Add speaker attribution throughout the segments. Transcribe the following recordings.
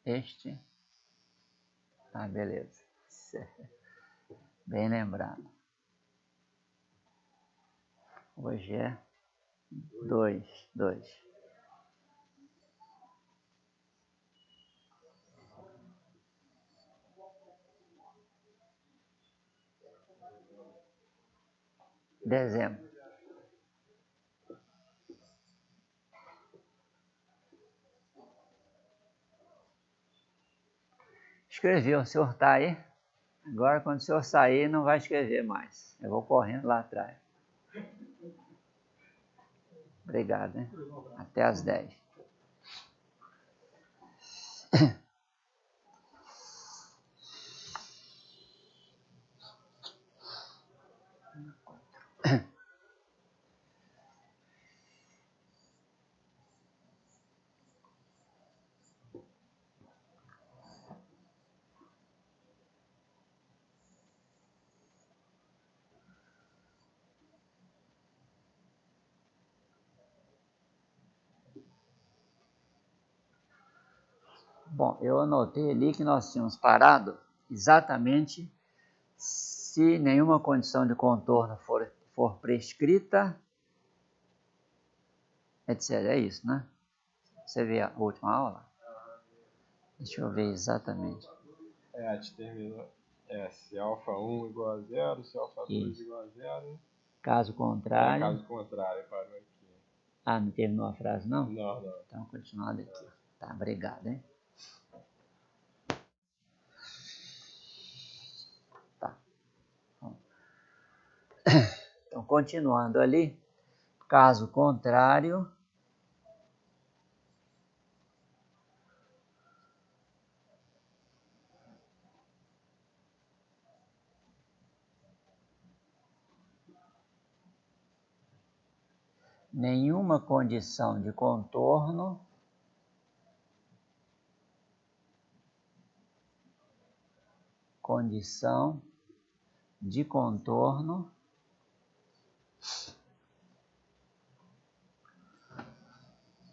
Speaker 1: este. Tá, beleza. Bem lembrado. Hoje é 2. Dezembro. Escreveu, o senhor está aí? Agora, quando o senhor sair, não vai escrever mais. Eu vou correndo lá atrás. Obrigado, hein? Até às 10. Bom, eu anotei ali que nós tínhamos parado exatamente se nenhuma condição de contorno for prescrita, etc. É isso, né? Você vê a última aula? Deixa eu ver exatamente.
Speaker 2: A gente terminou. Se alfa 1 igual a 0, se alfa 2 igual a 0.
Speaker 1: Caso contrário.
Speaker 2: Caso contrário, parou aqui.
Speaker 1: Ah, não terminou a frase, não?
Speaker 2: Não.
Speaker 1: Então, continuando aqui. Tá, obrigado, hein? Tá. Então, continuando ali. Caso contrário. Nenhuma condição de contorno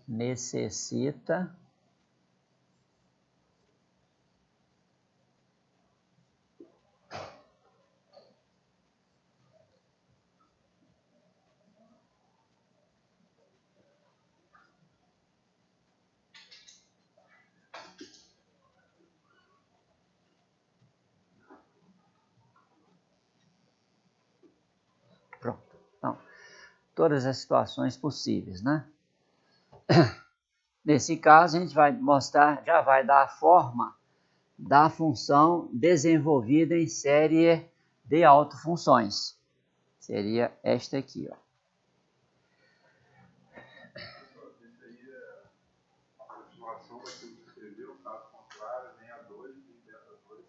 Speaker 1: necessita todas as situações possíveis, né? Nesse caso, a gente vai mostrar, já vai dar a forma da função desenvolvida em série de autofunções. Seria esta aqui, ó.
Speaker 3: A continuação daquilo que escreveu, caso contrário, nem a 2 nem beta 2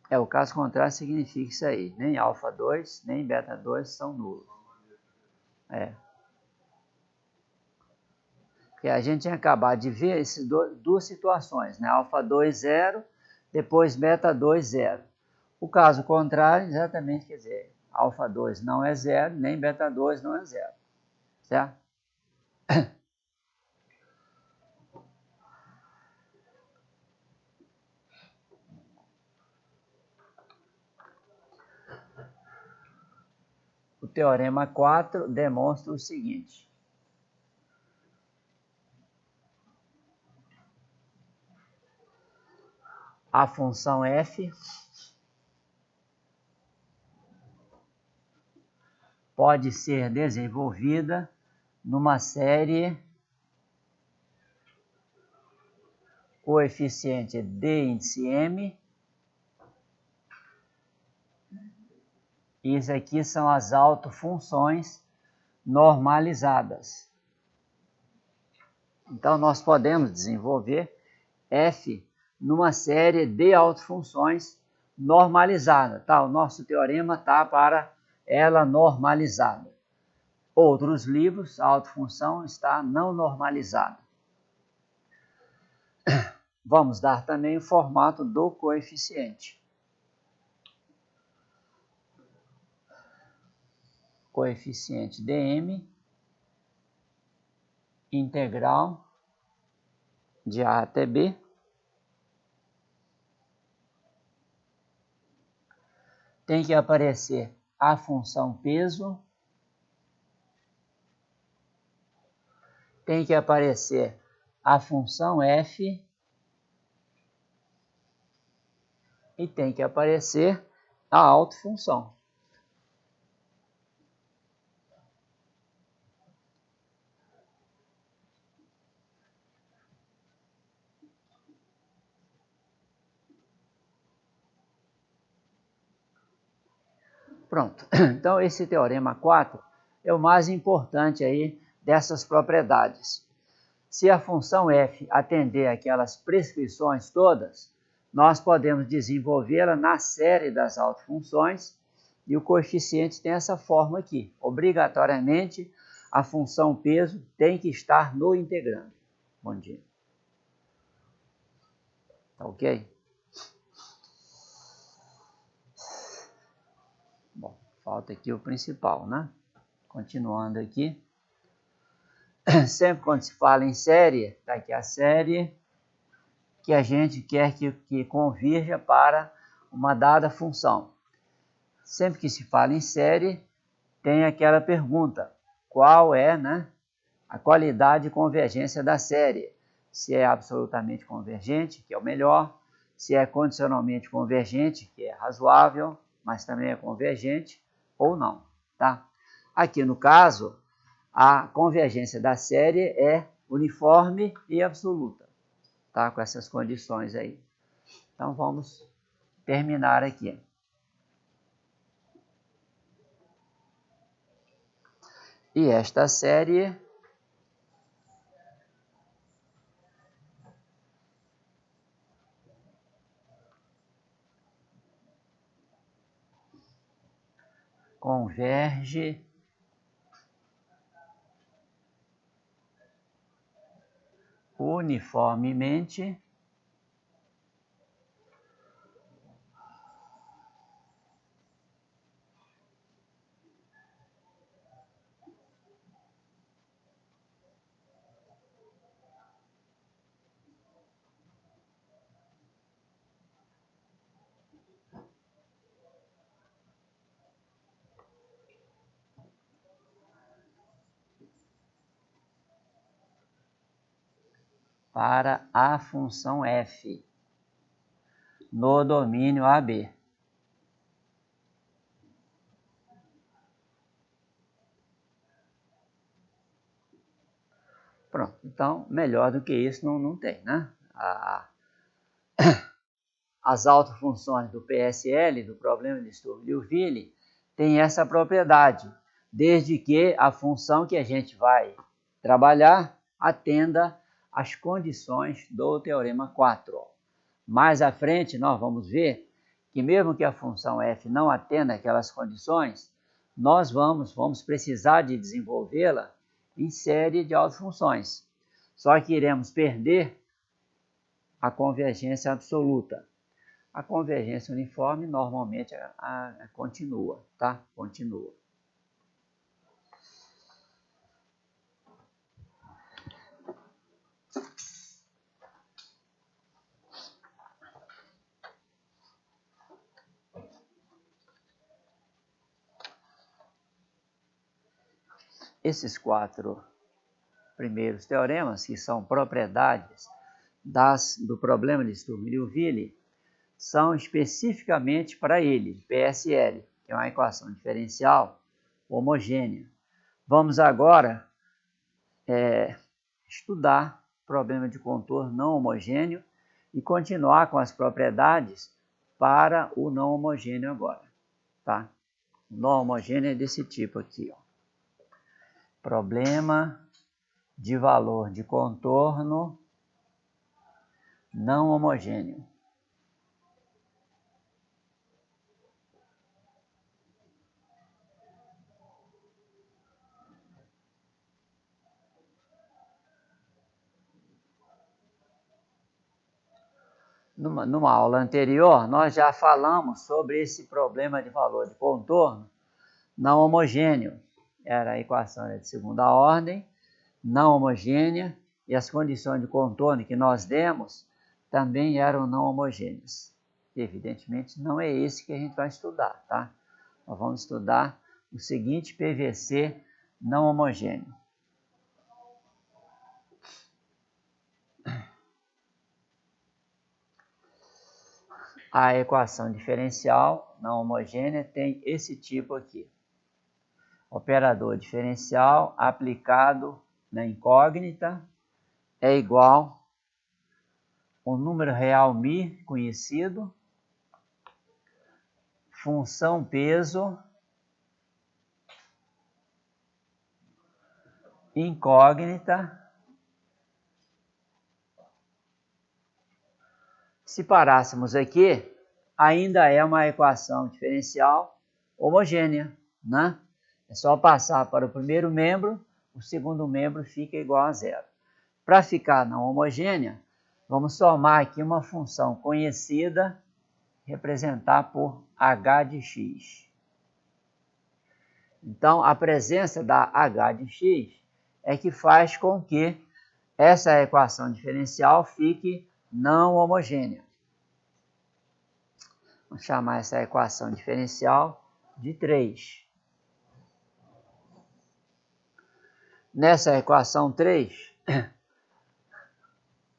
Speaker 3: serão.
Speaker 1: O caso contrário significa isso aí. Nem alfa 2, nem beta 2 são nulos. Porque a gente tinha acabado de ver essas duas situações, né? Alfa 2, 0, depois beta 2, 0. O caso contrário, exatamente, quer dizer, alfa 2 não é 0, nem beta 2 não é 0. Certo? O teorema 4 demonstra o seguinte. A função f pode ser desenvolvida numa série coeficiente de índice m. Isso aqui são as autofunções normalizadas. Então, nós podemos desenvolver f numa série de autofunções normalizadas. Tá? O nosso teorema está para ela normalizada. Outros livros, a autofunção está não normalizada. Vamos dar também o formato do coeficiente. Coeficiente dm integral de A até B. Tem que aparecer a função peso. Tem que aparecer a função f. E tem que aparecer a autofunção. Pronto. Então, esse teorema 4 é o mais importante aí dessas propriedades. Se a função f atender aquelas prescrições todas, nós podemos desenvolvê-la na série das autofunções e o coeficiente tem essa forma aqui. Obrigatoriamente, a função peso tem que estar no integrando. Bom dia. Tá ok? Bom, falta aqui o principal, né? Continuando aqui. Sempre quando se fala em série, está aqui a série que a gente quer que convirja para uma dada função. Sempre que se fala em série, tem aquela pergunta, qual é, né, a qualidade de convergência da série? Se é absolutamente convergente, que é o melhor, se é condicionalmente convergente, que é razoável, mas também é convergente, ou não, tá? Aqui no caso, a convergência da série é uniforme e absoluta, tá? Com essas condições aí. Então, vamos terminar aqui. E esta série converge uniformemente para a função f no domínio AB. Pronto, então melhor do que isso não tem, né? As autofunções do PSL, do problema de Sturm-Liouville, têm essa propriedade, desde que a função que a gente vai trabalhar atenda às condições do teorema 4. Mais à frente, nós vamos ver que mesmo que a função f não atenda aquelas condições, nós vamos precisar de desenvolvê-la em série de autofunções. Só que iremos perder a convergência absoluta. A convergência uniforme normalmente continua, tá? Continua. Esses 4 primeiros teoremas, que são propriedades do problema de Sturm-Liouville, são especificamente para ele, PSL, que é uma equação diferencial homogênea. Vamos agora estudar problema de contorno não homogêneo e continuar com as propriedades para o não homogêneo agora, tá? O não homogêneo é desse tipo aqui, ó. Problema de valor de contorno não homogêneo. Numa aula anterior, nós já falamos sobre esse problema de valor de contorno não homogêneo. Era a equação de segunda ordem, não homogênea, e as condições de contorno que nós demos também eram não homogêneas. Evidentemente, não é esse que a gente vai estudar, tá? Nós vamos estudar o seguinte PVC não homogêneo. A equação diferencial não homogênea tem esse tipo aqui. Operador diferencial aplicado na incógnita é igual ao número real μ conhecido, função peso incógnita. Se parássemos aqui, ainda é uma equação diferencial homogênea, né? É só passar para o primeiro membro, o segundo membro fica igual a zero. Para ficar não homogênea, vamos somar aqui uma função conhecida, representar por h de x. Então, a presença da h de x é que faz com que essa equação diferencial fique não homogênea. Vamos chamar essa equação diferencial de 3. Nessa equação 3,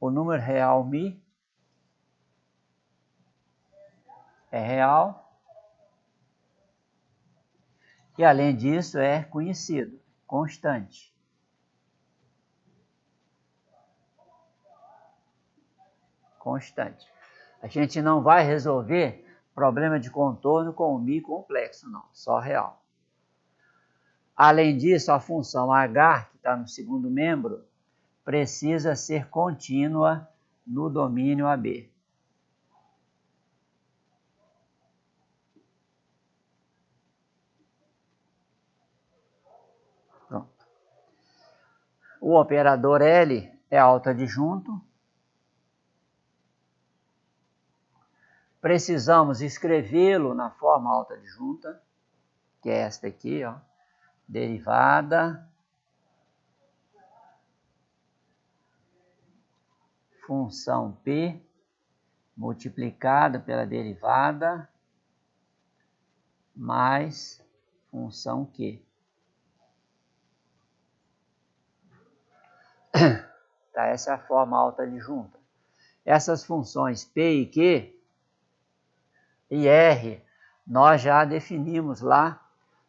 Speaker 1: o número real μ é real e, além disso, é conhecido, constante. Constante. A gente não vai resolver problema de contorno com o μ complexo, não, só real. Além disso, a função h, que está no segundo membro, precisa ser contínua no domínio AB. Pronto. O operador L é autoadjunto. Precisamos escrevê-lo na forma autoadjunta, que é esta aqui, ó. Derivada, função P, multiplicada pela derivada, mais função Q. Tá, essa é a forma autoadjunta. Essas funções P e Q e R, nós já definimos lá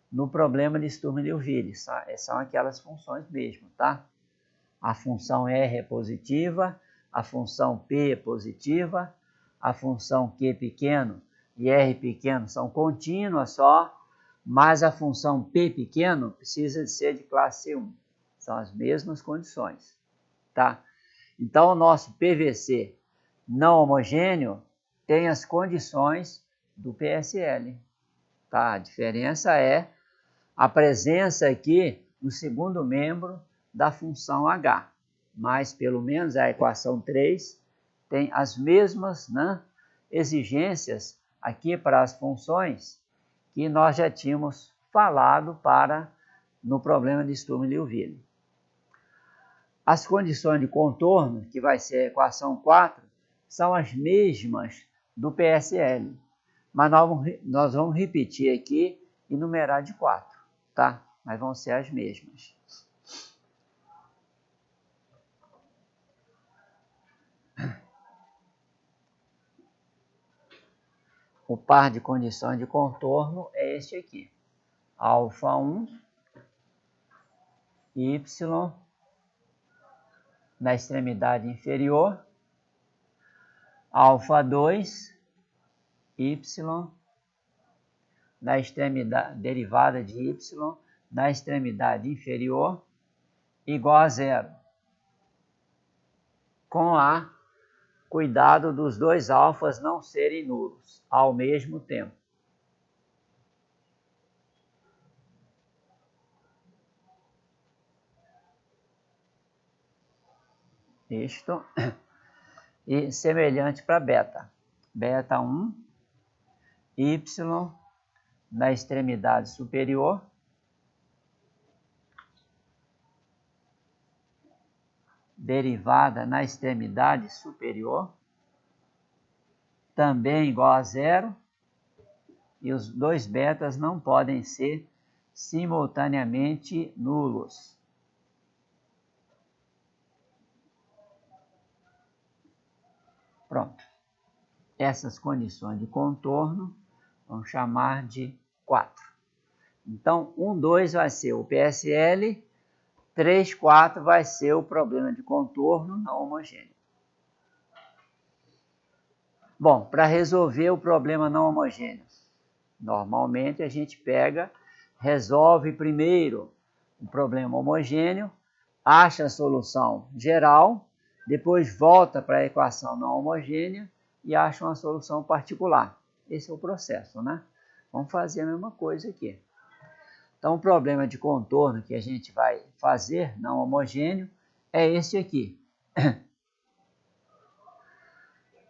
Speaker 1: no problema de Sturm-Liouville. São aquelas funções mesmo, tá? A função R é positiva, a função P é positiva, a função Q pequeno e R pequeno são contínuas só, mas a função P pequeno precisa de ser de classe 1. São as mesmas condições, tá? Então, o nosso PVC não homogêneo tem as condições do PSL, tá? A diferença é a presença aqui no segundo membro da função h, mas pelo menos a equação 3 tem as mesmas, né, exigências aqui para as funções que nós já tínhamos falado no problema de Sturm-Liouville. As condições de contorno, que vai ser a equação 4, são as mesmas do PSL, mas nós vamos repetir aqui e numerar de 4. Tá? Mas vão ser as mesmas. O par de condições de contorno é este aqui. Alfa 1, Y na extremidade inferior, alfa 2, Y na extremidade, derivada de y na extremidade inferior, igual a zero. Com a cuidado dos dois alfas não serem nulos ao mesmo tempo. Isto. E semelhante para beta. Beta 1, Y na extremidade superior, derivada na extremidade superior, também igual a zero, e os dois betas não podem ser simultaneamente nulos. Pronto. Essas condições de contorno vamos chamar de 4. Então, 1, 2 vai ser o PSL, 3, 4 vai ser o problema de contorno não homogêneo. Bom, para resolver o problema não homogêneo, normalmente a gente resolve primeiro o problema homogêneo, acha a solução geral, depois volta para a equação não homogênea e acha uma solução particular. Esse é o processo, né? Vamos fazer a mesma coisa aqui. Então, o problema de contorno que a gente vai fazer, não homogêneo, é esse aqui.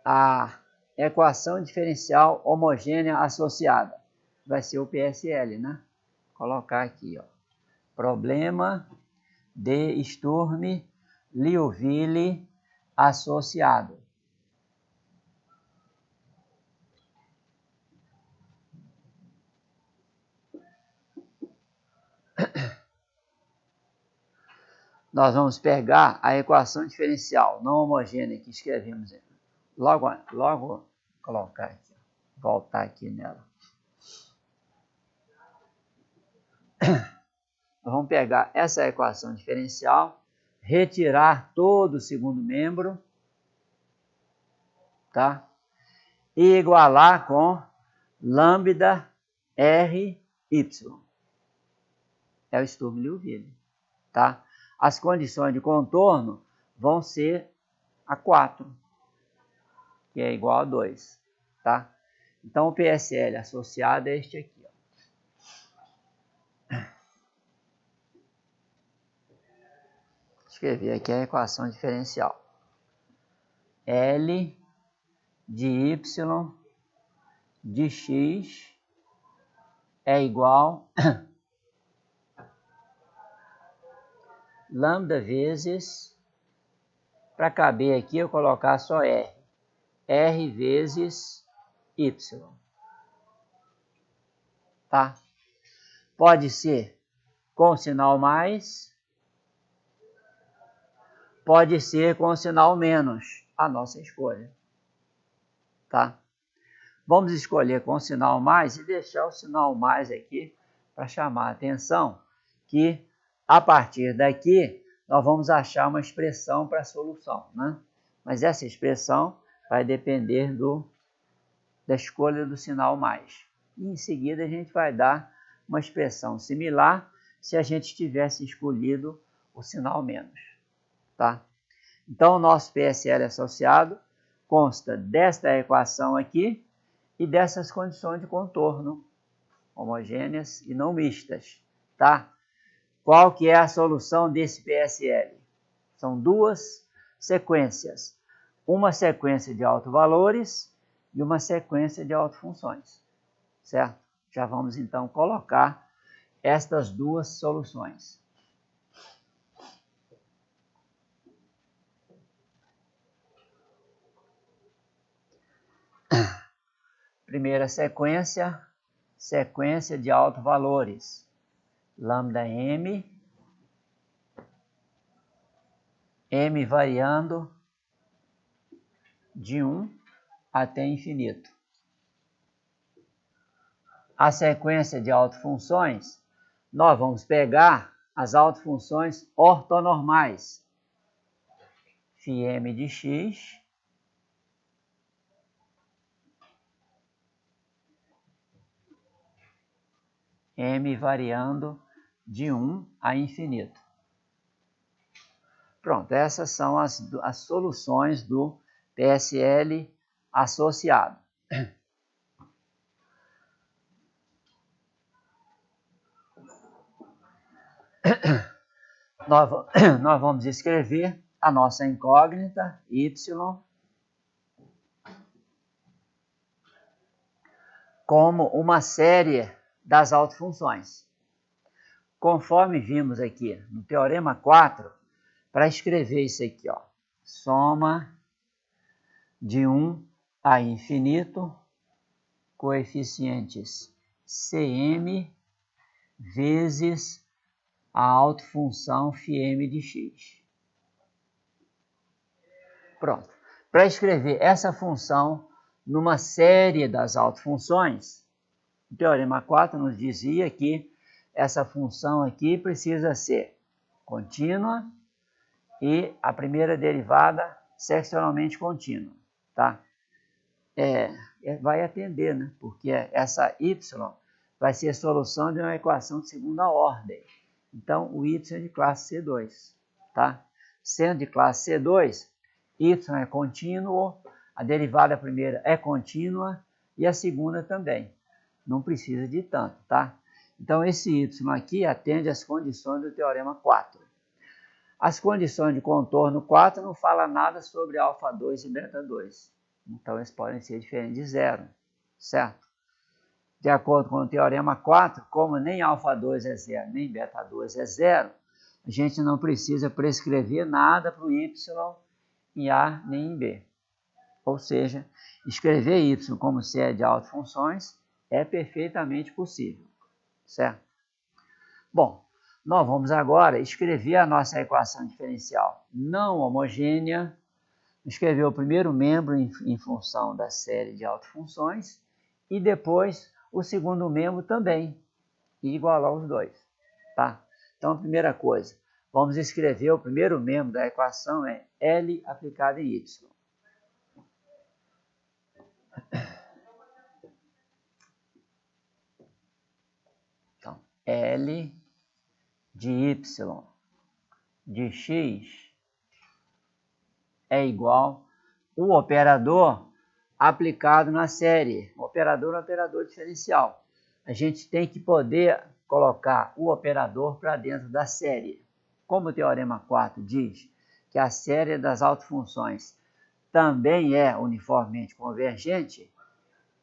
Speaker 1: A equação diferencial homogênea associada. Vai ser o PSL, né? Vou colocar aqui, ó. Problema de Sturm-Liouville associado. Nós vamos pegar a equação diferencial não homogênea que escrevemos. Logo colocar aqui, voltar aqui nela. Nós vamos pegar essa equação diferencial, retirar todo o segundo membro, tá? E igualar com lambda RY. É o Sturm-Liouville, tá? As condições de contorno vão ser a 4, que é igual a 2, tá? Então, o PSL associado é este aqui, ó. Escrevi aqui a equação diferencial. L de Y de X é igual lambda vezes, para caber aqui eu colocar só R. R vezes Y. Tá? Pode ser com sinal mais, pode ser com sinal menos, a nossa escolha. Tá? Vamos escolher com sinal mais e deixar o sinal mais aqui para chamar a atenção que a partir daqui nós vamos achar uma expressão para a solução, né? Mas essa expressão vai depender da escolha do sinal mais. E em seguida a gente vai dar uma expressão similar se a gente tivesse escolhido o sinal menos, tá? Então o nosso PSL associado consta desta equação aqui e dessas condições de contorno homogêneas e não mistas, tá? Qual que é a solução desse PSL? São duas sequências. Uma sequência de autovalores e uma sequência de autofunções. Certo? Já vamos então colocar estas duas soluções. Primeira sequência, sequência de autovalores. Lambda M, M variando de 1 até infinito. A sequência de autofunções, nós vamos pegar as autofunções ortonormais. φm de x m variando de 1 a infinito. Pronto, essas são as soluções do PSL associado. Nós vamos escrever a nossa incógnita, y, como uma série das autofunções. Conforme vimos aqui no Teorema 4, Para escrever isso aqui, ó, soma de 1 a infinito, coeficientes Cm vezes a autofunção φm de x. Pronto. Para escrever essa função numa série das autofunções, o Teorema 4 nos dizia que essa função aqui precisa ser contínua e a primeira derivada seccionalmente contínua, tá? Vai atender, né? Porque essa y vai ser a solução de uma equação de segunda ordem. Então, o y é de classe C2, tá? Sendo de classe C2, y é contínuo, a derivada primeira é contínua e a segunda também. Não precisa de tanto, tá? Então, esse y aqui atende às condições do Teorema 4. As condições de contorno 4 não falam nada sobre alfa 2 e beta 2. Então, eles podem ser diferentes de zero, certo? De acordo com o Teorema 4, como nem alfa 2 é zero, nem beta 2 é zero, a gente não precisa prescrever nada para o y em A nem em B. Ou seja, escrever y como série de autofunções é perfeitamente possível, certo? Bom, nós vamos agora escrever a nossa equação diferencial não homogênea, escrever o primeiro membro em função da série de autofunções e depois o segundo membro também, e igualar os dois, tá? Então, a primeira coisa, vamos escrever o primeiro membro da equação é L aplicado em Y. Então, L de Y de X é igual o operador aplicado na série. O operador é um operador diferencial. A gente tem que poder colocar o operador para dentro da série. Como o Teorema 4 diz que a série das autofunções também é uniformemente convergente,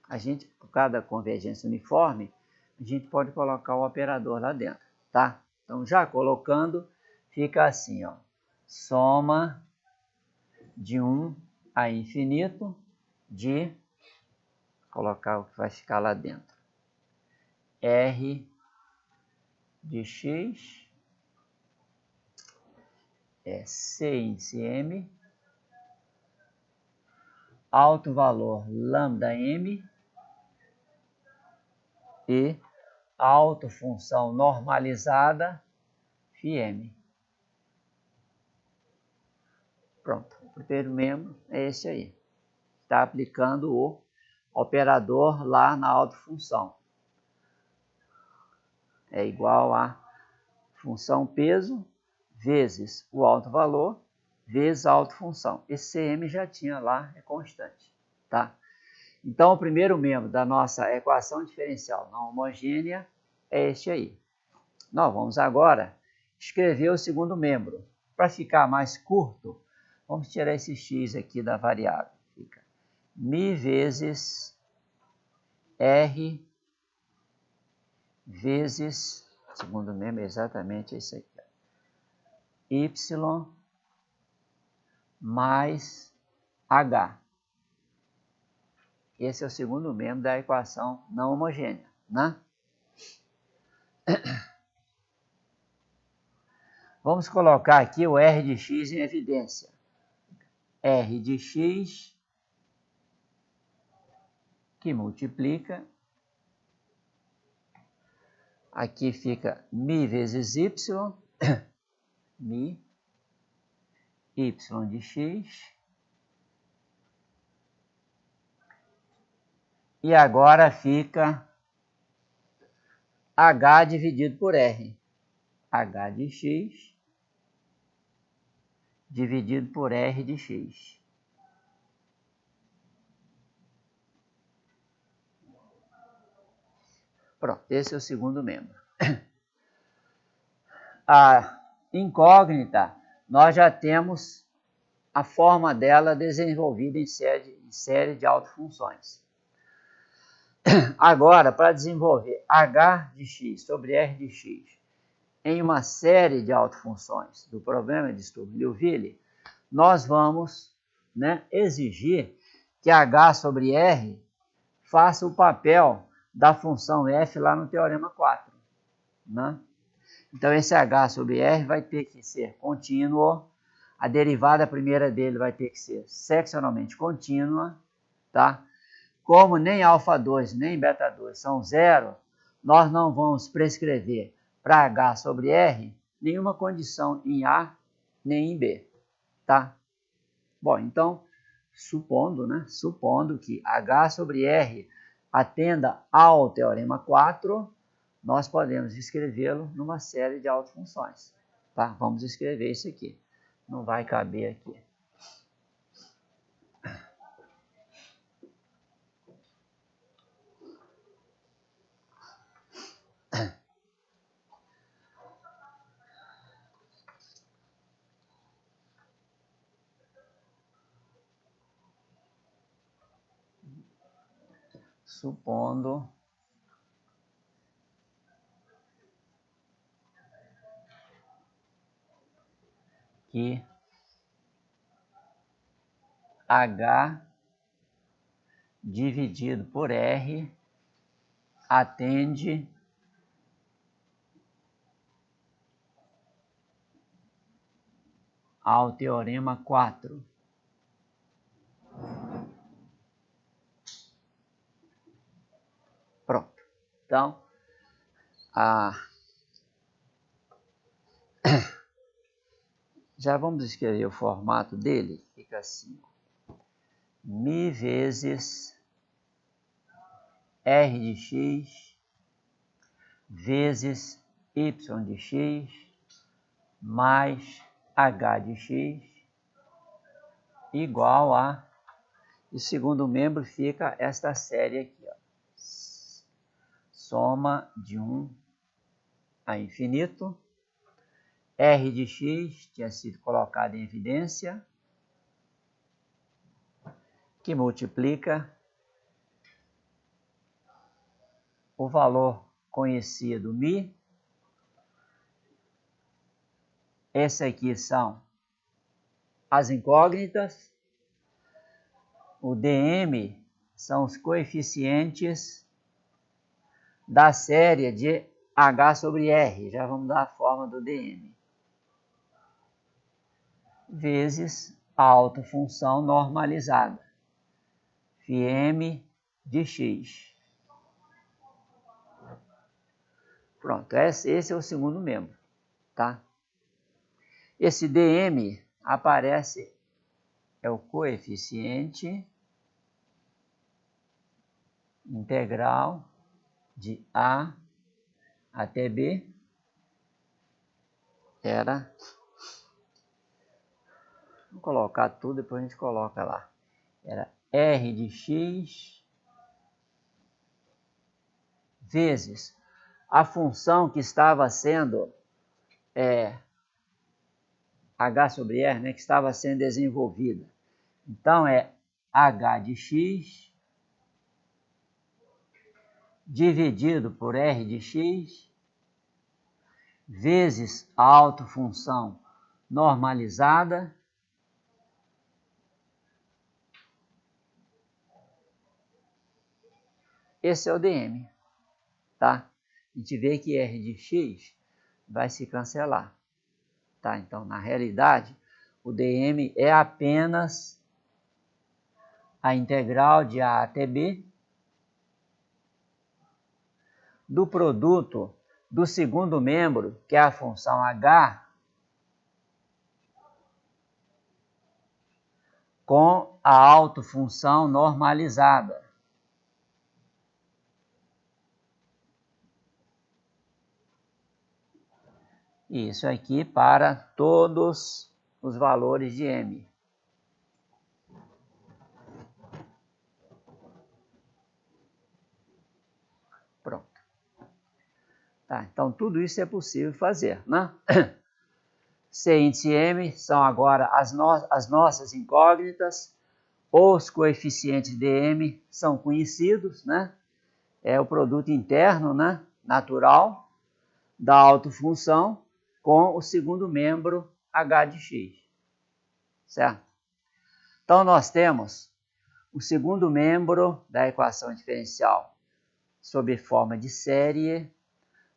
Speaker 1: a gente, por causa da convergência uniforme, a gente pode colocar o operador lá dentro, tá? Então, já colocando, fica assim, ó, soma de 1 a infinito de, colocar o que vai ficar lá dentro, R de X é C em Cm, alto valor lambda m e autofunção normalizada φm. Pronto, o primeiro membro é esse aí. Está aplicando o operador lá na autofunção. É igual a função peso vezes o alto valor vezes a autofunção. Esse Cm já tinha lá, é constante, tá? Então, o primeiro membro da nossa equação diferencial não homogênea é este aí. Nós vamos agora escrever o segundo membro. Para ficar mais curto, vamos tirar esse x aqui da variável. Fica mi vezes r vezes, segundo membro é exatamente esse aqui, y mais h. Esse é o segundo membro da equação não homogênea, né? Vamos colocar aqui o r de x em evidência. R de x que multiplica. Aqui fica mi vezes y, mi, y de x. E agora fica h dividido por r. H de x dividido por r de x. Pronto, esse é o segundo membro. A incógnita, nós já temos a forma dela desenvolvida em série de autofunções. Agora, para desenvolver h de x sobre r de x em uma série de autofunções do problema de distúrbio Liouville, nós vamos, né, exigir que H sobre R faça o papel da função f lá no teorema 4. Né? Então, esse H sobre R vai ter que ser contínuo, a derivada primeira dele vai ter que ser seccionalmente contínua, tá? Como nem α2 nem β2 são zero, nós não vamos prescrever para H sobre R nenhuma condição em A nem em B, tá? Bom, então, supondo que H sobre R atenda ao teorema 4, nós podemos escrevê-lo numa série de autofunções, tá? Vamos escrever isso aqui. Não vai caber aqui. Supondo que H dividido por R atende ao teorema 4. Pronto. Então, já vamos escrever o formato dele. Fica assim. Mi vezes R de x vezes y de x mais h de x igual a... E o segundo membro fica esta série aqui, ó. Soma de 1 a infinito. R de x tinha sido colocado em evidência, que multiplica o valor conhecido μ. Esse aqui são as incógnitas. O dm são os coeficientes da série de H sobre R. Já vamos dar a forma do dm. Vezes a autofunção normalizada, φm de x. Pronto, esse é o segundo membro, tá? Esse dm aparece, é o coeficiente integral de A até B, vou colocar tudo, depois a gente coloca lá. Era R de x vezes a função que estava sendo H sobre R, né, que estava sendo desenvolvida. Então, é H de x dividido por R de x vezes a autofunção normalizada esse é o dm, tá? A gente vê que R de x vai se cancelar, tá? Então, na realidade, o dm é apenas a integral de A até B do produto do segundo membro, que é a função h, com a autofunção normalizada. Isso aqui para todos os valores de m. Pronto. Tá, então, tudo isso é possível fazer, né? C índice m são agora as nossas incógnitas. Os coeficientes de m são conhecidos, né? É o produto interno, né, natural da autofunção com o segundo membro h de x, certo? Então, nós temos o segundo membro da equação diferencial sob forma de série.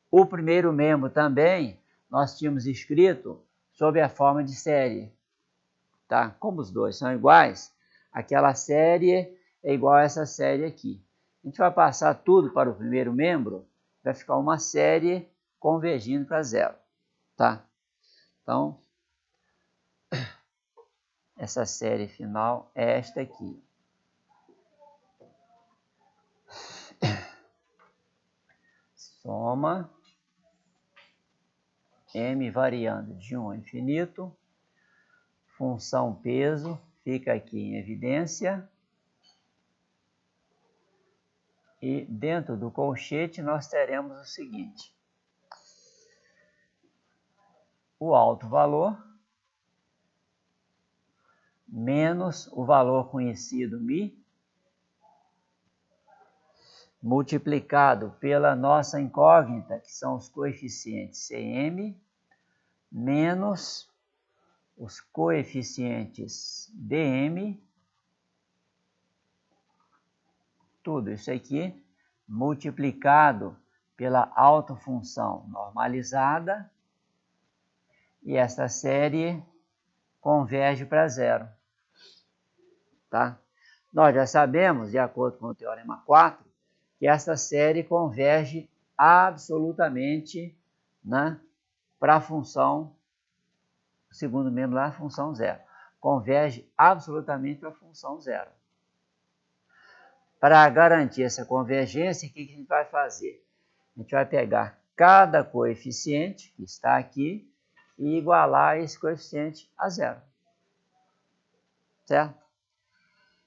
Speaker 1: O primeiro membro também nós tínhamos escrito sob a forma de série, tá? Como os dois são iguais, aquela série é igual a essa série aqui. A gente vai passar tudo para o primeiro membro, vai ficar uma série convergindo para zero, tá? Então, essa série final é esta aqui. Soma m variando de 1 a infinito, função peso fica aqui em evidência, e dentro do colchete nós teremos o seguinte: o alto valor menos o valor conhecido μ, multiplicado pela nossa incógnita, que são os coeficientes Cm, menos os coeficientes Dm, tudo isso aqui multiplicado pela autofunção normalizada, e essa série converge para zero, tá? Nós já sabemos, de acordo com o teorema 4, que essa série converge absolutamente, né, para a função, segundo membro lá, a função zero. Converge absolutamente para a função zero. Para garantir essa convergência, o que a gente vai fazer? A gente vai pegar cada coeficiente que está aqui e igualar esse coeficiente a zero. Certo?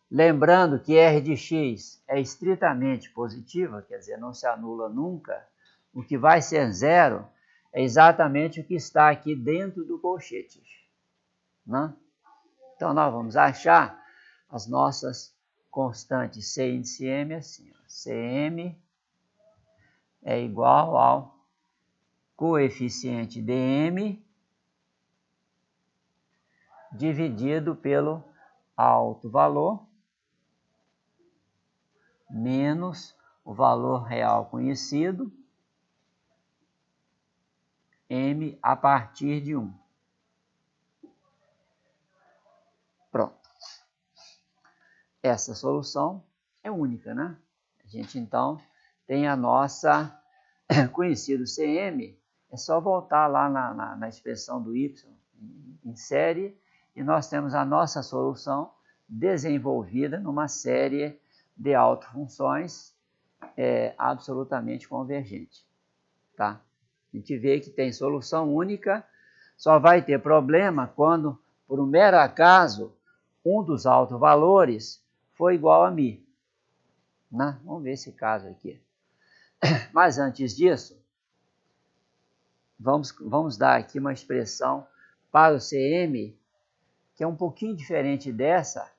Speaker 1: Lembrando que r de x é estritamente positiva, quer dizer, não se anula nunca. O que vai ser zero é exatamente o que está aqui dentro do colchete, né? Então, nós vamos achar as nossas constantes C índice M assim, ó. Cm é igual ao coeficiente Dm dividido pelo alto valor menos o valor real conhecido, m a partir de 1. Pronto. Essa solução é única, né? A gente, então, tem a nossa conhecido Cm, é só voltar lá na expressão do y em série, e nós temos a nossa solução desenvolvida numa série de autofunções absolutamente convergente, tá? A gente vê que tem solução única, só vai ter problema quando, por um mero acaso, um dos autovalores for igual a μ, né? Vamos ver esse caso aqui. Mas antes disso, vamos dar aqui uma expressão para o Cm, que é um pouquinho diferente dessa,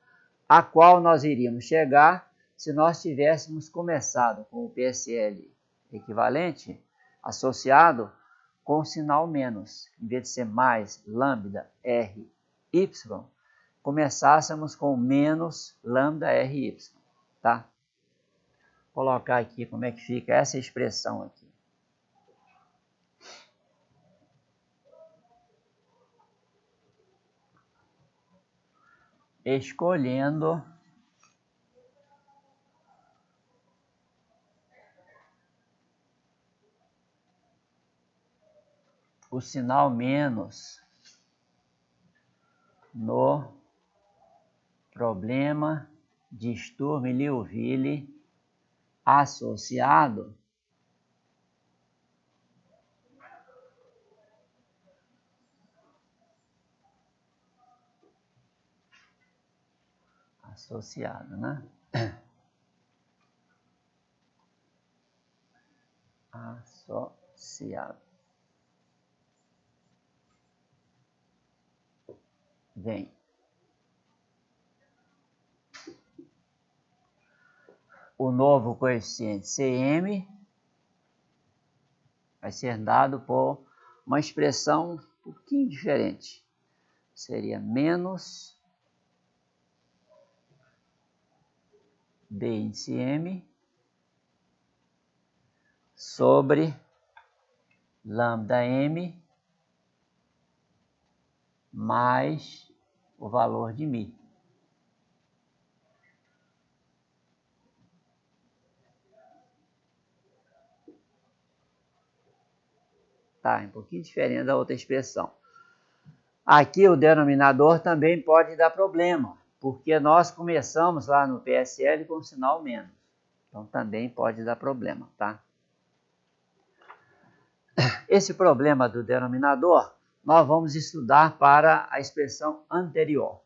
Speaker 1: a qual nós iríamos chegar se nós tivéssemos começado com o PSL equivalente associado com o sinal menos. Em vez de ser mais lambda r y, começássemos com menos lambda r y, tá? Vou colocar aqui como é que fica essa expressão aqui. Escolhendo o sinal menos no problema de Sturm-Liouville associado né? Associado. Vem o novo coeficiente Cm, vai ser dado por uma expressão um pouquinho diferente. Seria menos D índice M sobre lambda M mais o valor de μ. Tá, um pouquinho diferente da outra expressão. Aqui o denominador também pode dar problema, porque nós começamos lá no PSL com sinal menos. Então também pode dar problema, tá? Esse problema do denominador nós vamos estudar para a expressão anterior.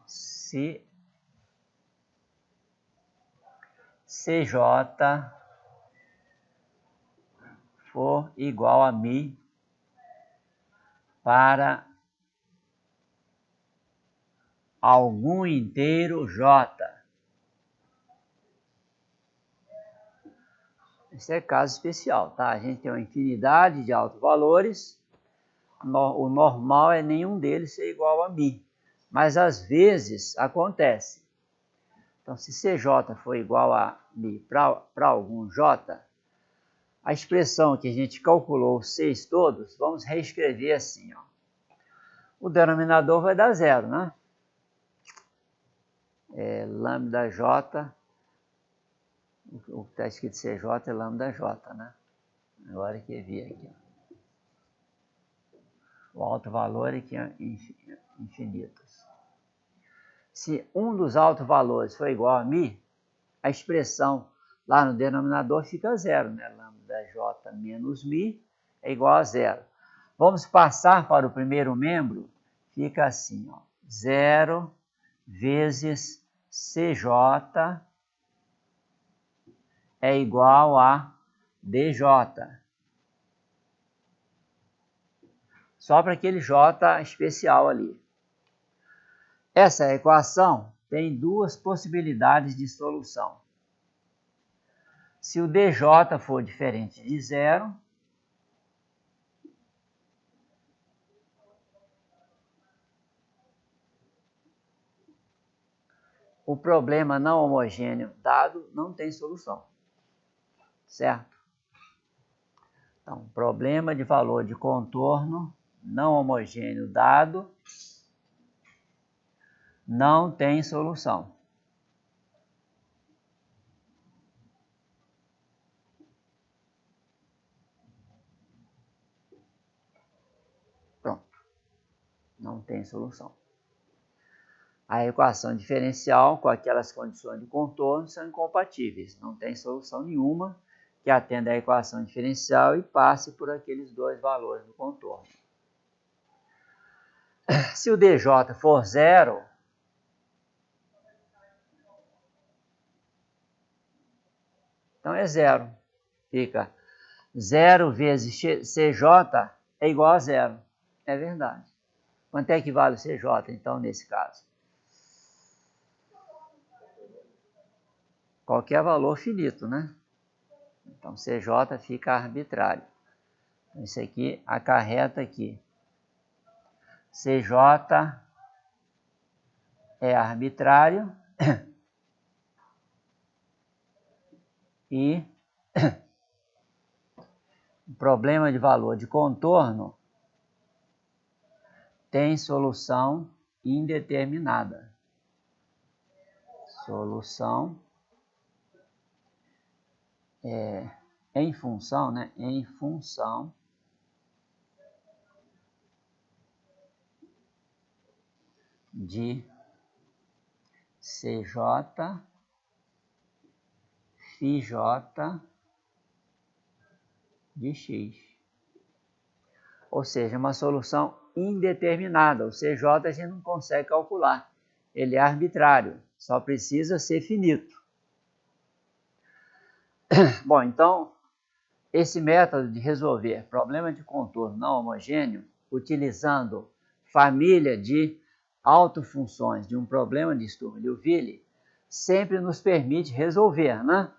Speaker 1: Se CJ for igual a μ para algum inteiro J. Esse é caso especial, tá? A gente tem uma infinidade de autovalores, o normal é nenhum deles ser igual a μ, mas às vezes acontece. Então, se CJ for igual a μ para algum J, a expressão que a gente calculou os 6 todos, vamos reescrever assim, ó. O denominador vai dar 0, né? Lambda J, o que está escrito CJ é lambda J, né? Agora que eu vi aqui, ó. O alto valor aqui é infinitos. Se um dos altos valores for igual a μ, a expressão lá no denominador fica 0, né? Lambda J menos μ é igual a 0. Vamos passar para o primeiro membro, fica assim, ó. 0 vezes CJ é igual a DJ. Só para aquele J especial ali. Essa equação tem duas possibilidades de solução. Se o DJ for diferente de 0, o problema não homogêneo dado não tem solução. Certo? Então, problema de valor de contorno não homogêneo dado não tem solução. Pronto. Não tem solução. A equação diferencial com aquelas condições de contorno são incompatíveis. Não tem solução nenhuma que atenda à equação diferencial e passe por aqueles dois valores do contorno. Se o DJ for 0, então é 0. Fica 0 vezes CJ é igual a 0. É verdade. Quanto é que vale o CJ, então, nesse caso? Qualquer valor finito, né? Então, CJ fica arbitrário. Então, isso aqui acarreta aqui. CJ é arbitrário e o problema de valor de contorno tem solução indeterminada. Solução em função, né? Em função de CJ, φJ de X. Ou seja, uma solução indeterminada. O CJ a gente não consegue calcular. Ele é arbitrário, só precisa ser finito. Bom, então, esse método de resolver problema de contorno não homogêneo, utilizando família de autofunções de um problema de Sturm-Liouville sempre nos permite resolver, né?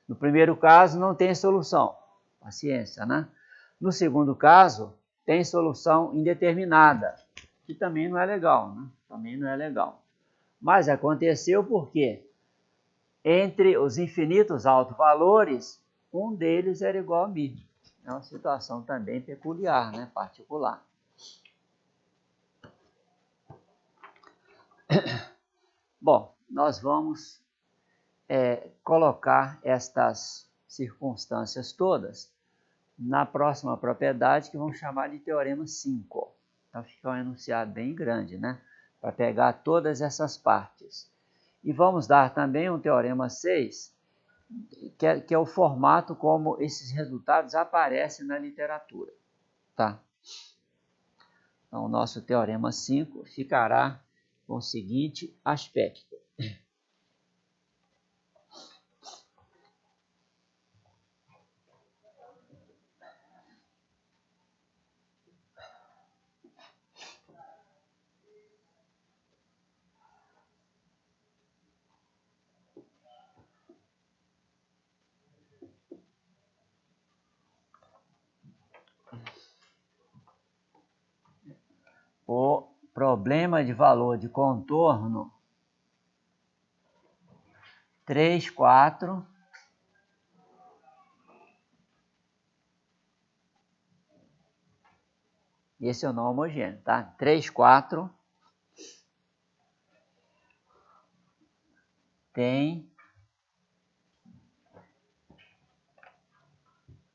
Speaker 1: No primeiro caso, não tem solução. Paciência, né? No segundo caso, tem solução indeterminada, que também não é legal, né? Também não é legal. Mas aconteceu porque entre os infinitos autovalores, um deles era igual a μ. É uma situação também peculiar, né? Particular. Bom, nós vamos colocar estas circunstâncias todas na próxima propriedade, que vamos chamar de teorema 5. Então fica um enunciado bem grande, né? Para pegar todas essas partes. E vamos dar também um teorema 6, que é o formato como esses resultados aparecem na literatura. Tá? Então, o nosso teorema 5 ficará com o seguinte aspecto. O problema de valor de contorno 3, 4, esse é o não homogêneo, tá? 3, 4 tem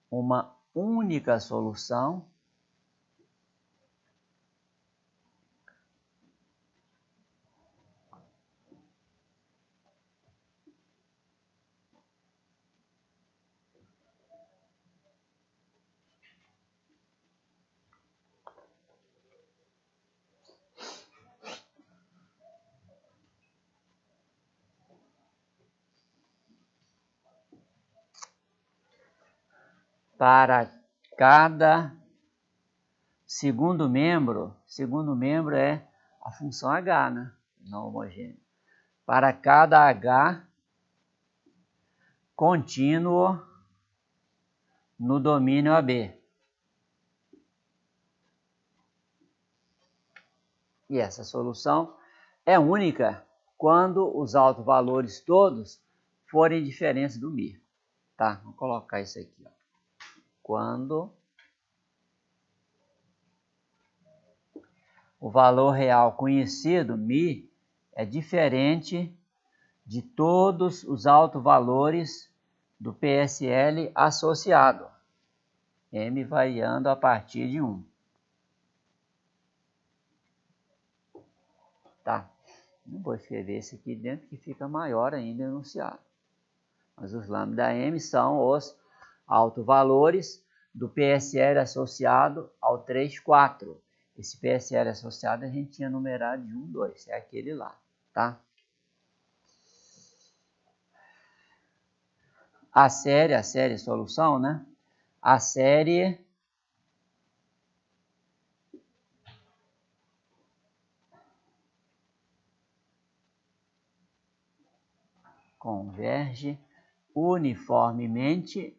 Speaker 1: uma única solução para cada segundo membro é a função h, né? Não homogêneo. Para cada h contínuo no domínio AB. E essa solução é única quando os autovalores todos forem diferentes do μ. Tá? Vou colocar isso aqui. Ó. Quando o valor real conhecido, μ, é diferente de todos os autovalores do PSL associado, m variando a partir de 1. Tá? Não vou escrever esse aqui dentro, que fica maior ainda o enunciado. Mas os lambda m são os autovalores do PSL associado ao 3, 4. Esse PSL associado a gente tinha numerado de 1, 2, é aquele lá, tá? A série solução, né? A série converge uniformemente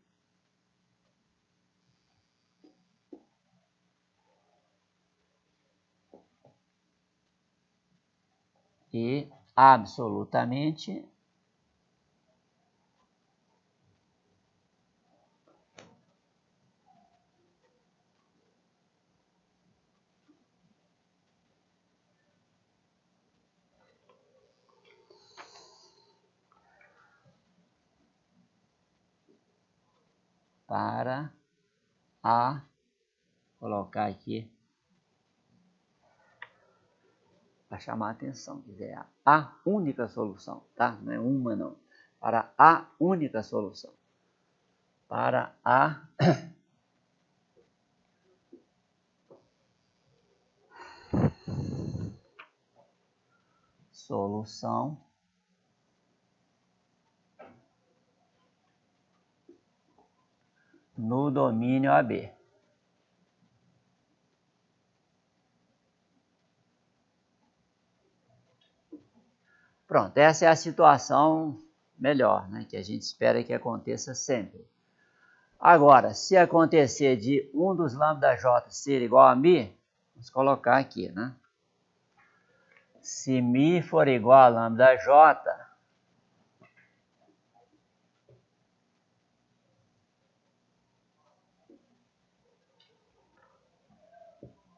Speaker 1: e absolutamente para a, colocar aqui para chamar a atenção, quer dizer, a única solução, tá? Não é uma não, para a única solução, para a solução no domínio AB. Pronto, essa é a situação melhor, né, que a gente espera que aconteça sempre. Agora, se acontecer de um dos lambda j ser igual a μ, vamos colocar aqui, né? Se μ for igual a lambda j,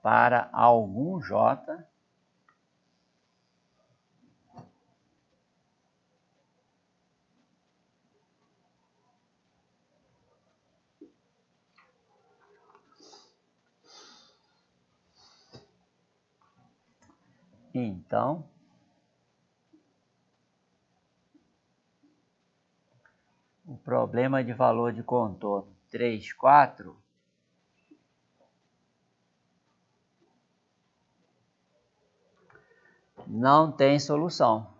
Speaker 1: para algum j, então o problema de valor de contorno 3, 4 não tem solução.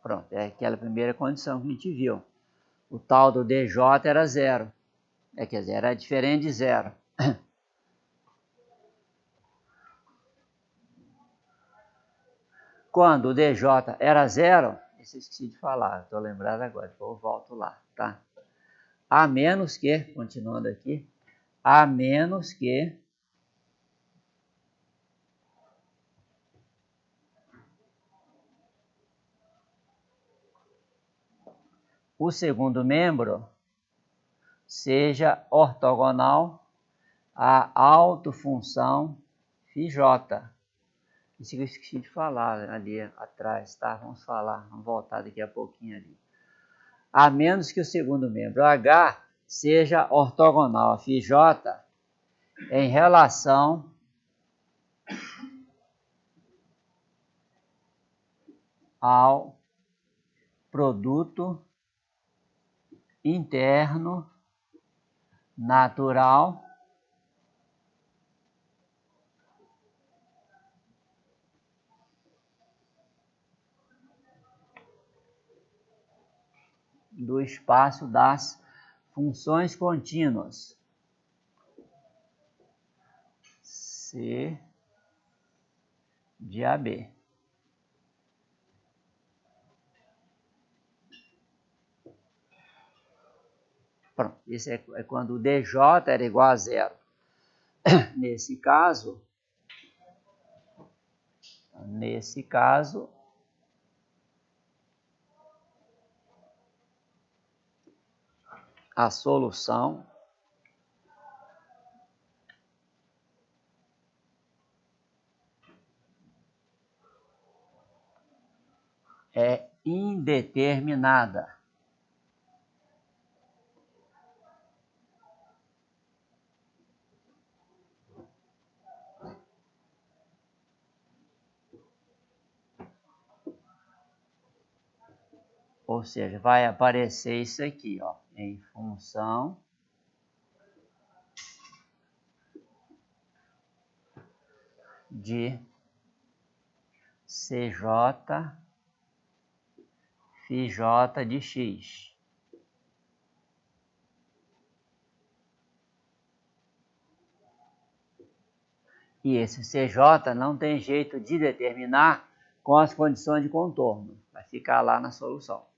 Speaker 1: Pronto, é aquela primeira condição que a gente viu. O tal do dj era zero. Quer dizer, era diferente de zero. Quando o dj era zero, isso eu esqueci de falar, estou lembrado agora, depois eu volto lá, tá? A menos que, continuando aqui, a menos que o segundo membro seja ortogonal à autofunção φj. Isso que eu esqueci de falar ali atrás, tá? Vamos voltar daqui a pouquinho ali. A menos que o segundo membro H seja ortogonal a φj em relação ao produto interno natural do espaço das funções contínuas C de AB. Pronto, isso é quando o dj era igual a zero. Nesse caso, a solução é indeterminada. Ou seja, vai aparecer isso aqui, ó, em função de CJ φj de x. E esse CJ não tem jeito de determinar com as condições de contorno. Vai ficar lá na solução.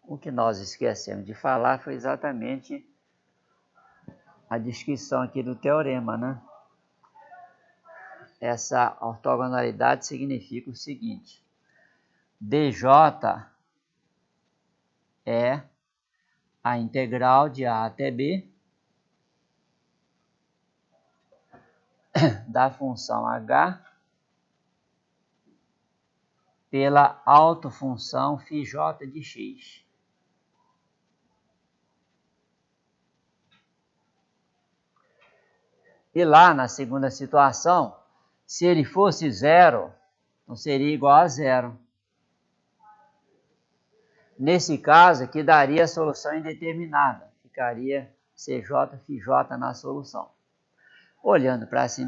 Speaker 1: O que nós esquecemos de falar foi exatamente a descrição aqui do teorema, né? Essa ortogonalidade significa o seguinte: dj é a integral de A até B da função h pela autofunção φj de x. E lá na segunda situação, se ele fosse zero, não seria igual a zero. Nesse caso aqui daria a solução indeterminada, ficaria CJ φj na solução. Olhando para essa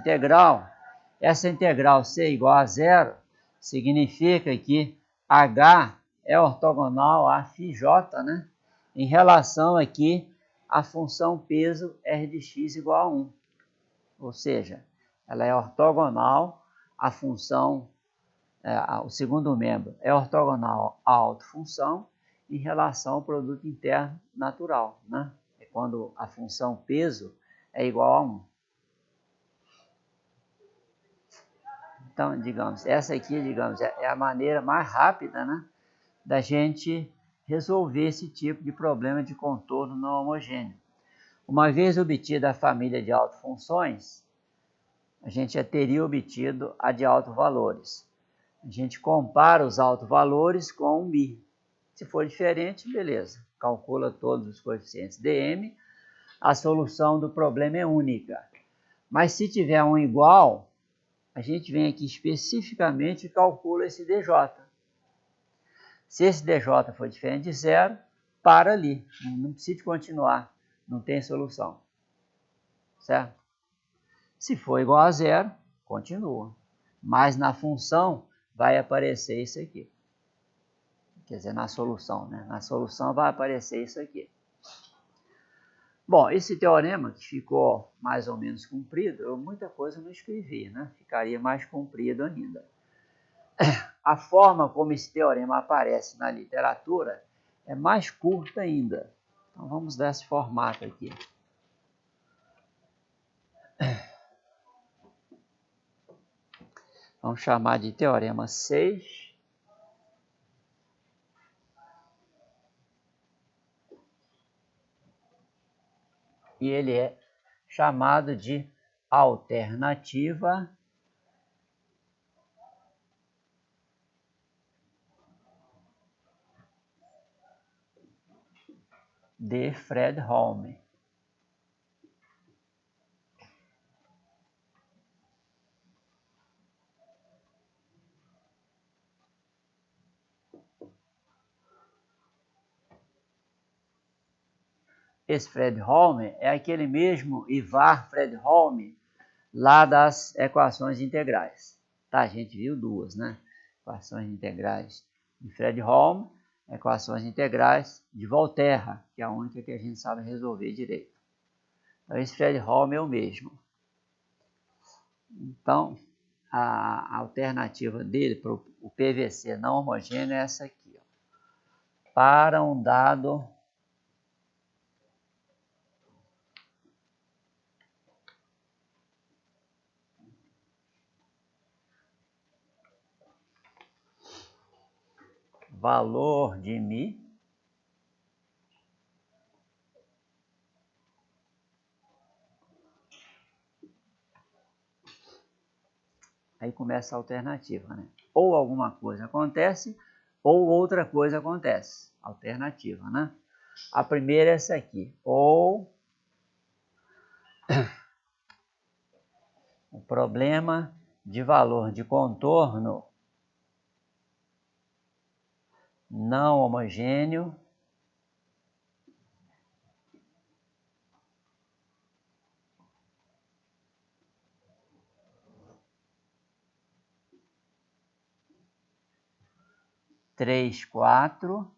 Speaker 1: integral ser igual a zero, significa que H é ortogonal a φj, né? Em relação aqui à função peso R de x igual a 1. Ou seja, ela é ortogonal à função, o segundo membro é ortogonal à autofunção em relação ao produto interno natural, né? É quando a função peso é igual a 1. Então, digamos, essa aqui, digamos, é a maneira mais rápida, né, da gente resolver esse tipo de problema de contorno não homogêneo. Uma vez obtida a família de autofunções, a gente já teria obtido a de autovalores. A gente compara os autovalores com o μ. Se for diferente, beleza. Calcula todos os coeficientes dm. A solução do problema é única. Mas se tiver um igual, a gente vem aqui especificamente e calcula esse dj. Se esse dj for diferente de zero, para ali. Não precisa continuar. Não tem solução. Certo? Se for igual a zero, continua. Mas na função vai aparecer isso aqui. Quer dizer, na solução, né? Na solução vai aparecer isso aqui. Bom, esse teorema que ficou mais ou menos comprido, eu muita coisa não escrevi, né? Ficaria mais comprido ainda. A forma como esse teorema aparece na literatura é mais curta ainda. Então vamos dar esse formato aqui. Vamos chamar de teorema 6. E ele é chamado de alternativa de Fredholm. Esse Fredholm é aquele mesmo Ivar Fredholm lá das equações integrais. Tá, a gente viu duas, né? Equações integrais de Fredholm, equações integrais de Volterra, que é a única que a gente sabe resolver direito. Então, esse Fredholm é o mesmo. Então, a alternativa dele para o PVC não homogêneo é essa aqui. Ó. Para um dado valor de μ aí começa a alternativa, né? Ou alguma coisa acontece, ou outra coisa acontece. Alternativa, né? A primeira é essa aqui. Ou o problema de valor de contorno não homogêneo três, 4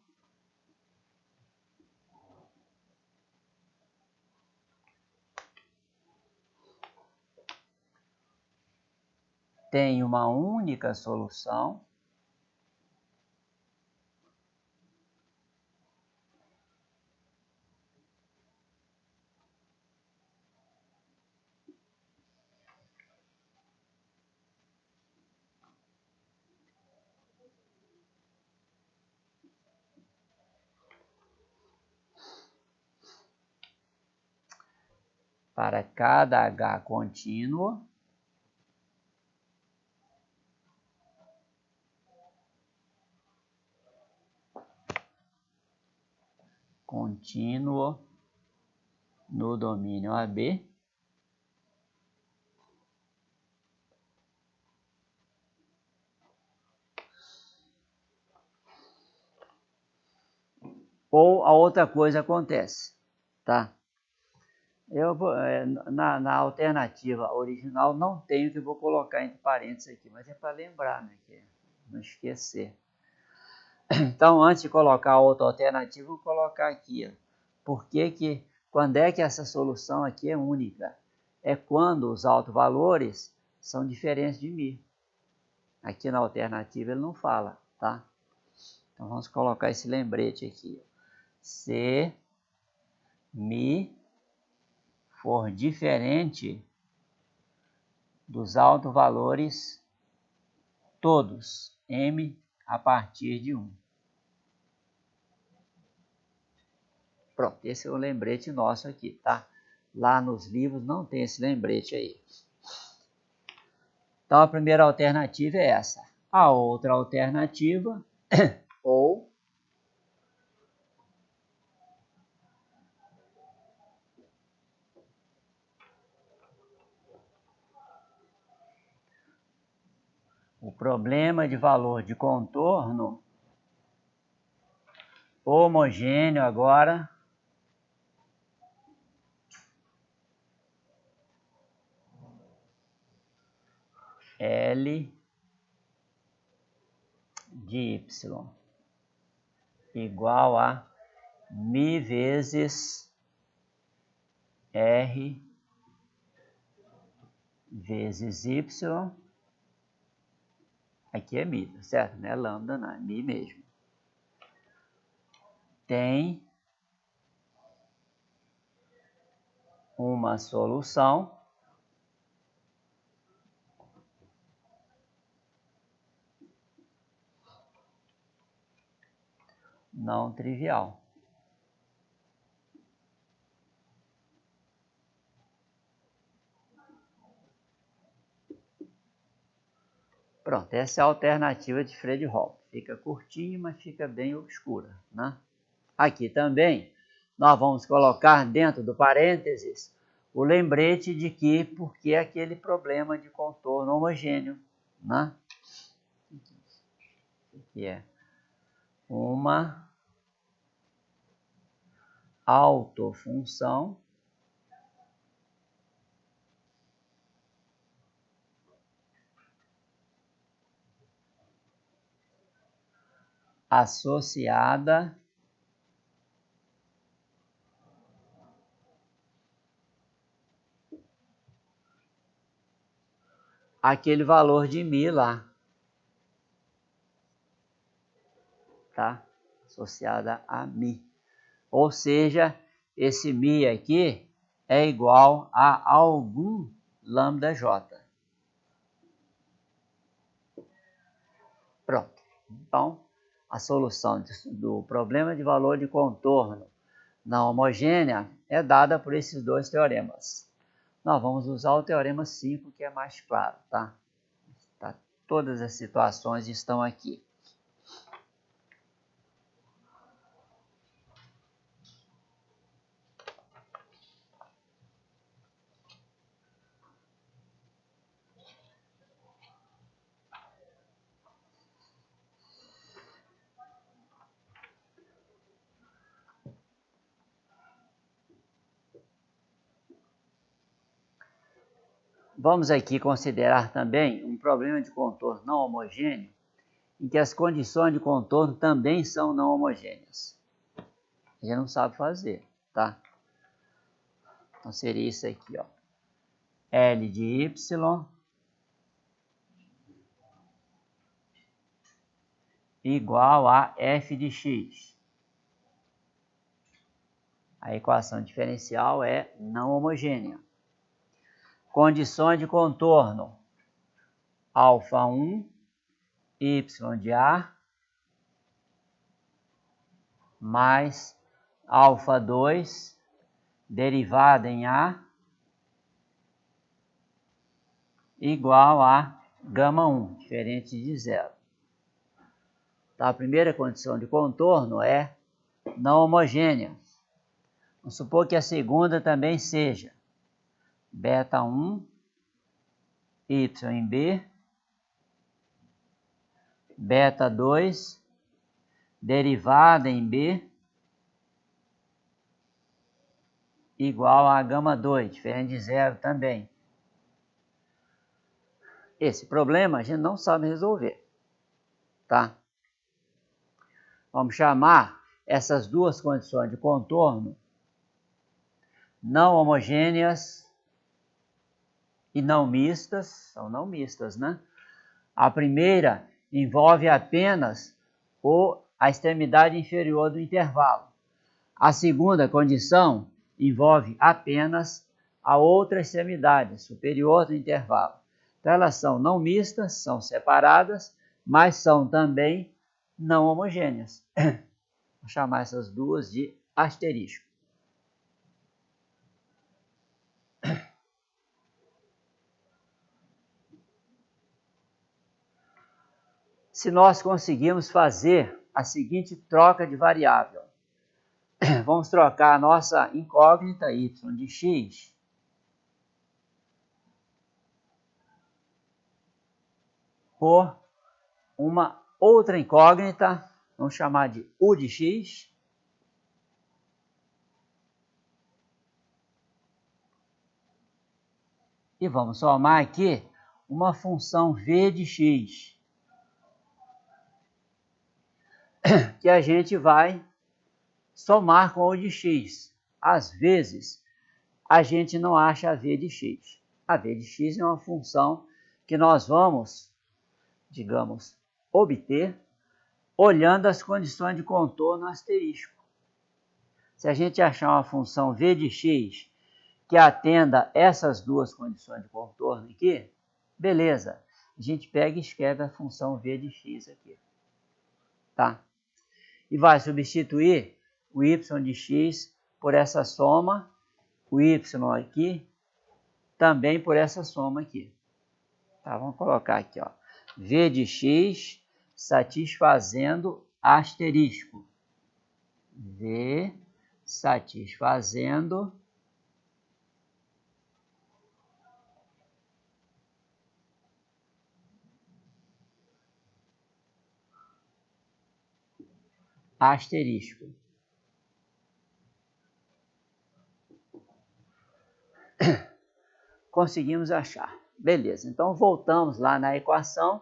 Speaker 1: tem uma única solução para cada H contínuo no domínio AB ou a outra coisa acontece, tá? Na alternativa original não tem o que eu vou colocar entre parênteses aqui, mas é para lembrar, né? Que não esquecer. Então, antes de colocar outra alternativa, eu vou colocar aqui, ó, quando é que essa solução aqui é única? É quando os autovalores são diferentes de μ. Aqui na alternativa ele não fala, tá? Então, vamos colocar esse lembrete aqui. Se μ for diferente dos autovalores todos, m a partir de 1. Pronto, esse é o lembrete nosso aqui, tá? Lá nos livros não tem esse lembrete aí. Então, a primeira alternativa é essa. A outra alternativa, ou o problema de valor de contorno homogêneo agora L de Y igual a μ vezes R vezes Y. Aqui é μ, certo? Não é lambda, não, é μ mesmo. Tem uma solução não trivial. Pronto, essa é a alternativa de Frege-Hopf. Fica curtinha, mas fica bem obscura, né? Aqui também nós vamos colocar dentro do parênteses o lembrete de que porque é aquele problema de contorno homogêneo, né? Que é uma autofunção associada àquele valor de μ lá, tá? Associada a μ. Ou seja, esse μ aqui é igual a algum lambda-j. Pronto. Então, a solução do problema de valor de contorno não homogênea é dada por esses dois teoremas. Nós vamos usar o teorema 5, que é mais claro, tá? Todas as situações estão aqui. Vamos aqui considerar também um problema de contorno não homogêneo, em que as condições de contorno também são não homogêneas. A gente não sabe fazer, tá? Então seria isso aqui, ó. L de Y igual a F de X. A equação diferencial é não homogênea. Condições de contorno: alfa 1, y de A, mais alfa 2, derivada em A, igual a gama 1, diferente de zero. Então, a primeira condição de contorno é não homogênea. Vamos supor que a segunda também seja beta 1, y em B, beta 2, derivada em B, igual a gama 2, diferente de zero também. Esse problema a gente não sabe resolver, tá? Vamos chamar essas duas condições de contorno não homogêneas e não mistas, são não mistas, né? A primeira envolve apenas a extremidade inferior do intervalo. A segunda condição envolve apenas a outra extremidade superior do intervalo. Então, elas são não mistas, são separadas, mas são também não homogêneas. Vou chamar essas duas de asterisco. Se nós conseguirmos fazer a seguinte troca de variável, vamos trocar a nossa incógnita y de x por uma outra incógnita, vamos chamar de u de x, e vamos somar aqui uma função v de x, que a gente vai somar com o de x. Às vezes, a gente não acha a v de x. A v de x é uma função que nós vamos, digamos, obter olhando as condições de contorno asterisco. Se a gente achar uma função v de x que atenda essas duas condições de contorno aqui, beleza. A gente pega e escreve a função v de x aqui. Tá? E vai substituir o y de x por essa soma, o y aqui, também por essa soma aqui. Tá? Vamos colocar aqui, ó, v de x satisfazendo asterisco. V satisfazendo asterisco. Conseguimos achar. Beleza, então voltamos lá na equação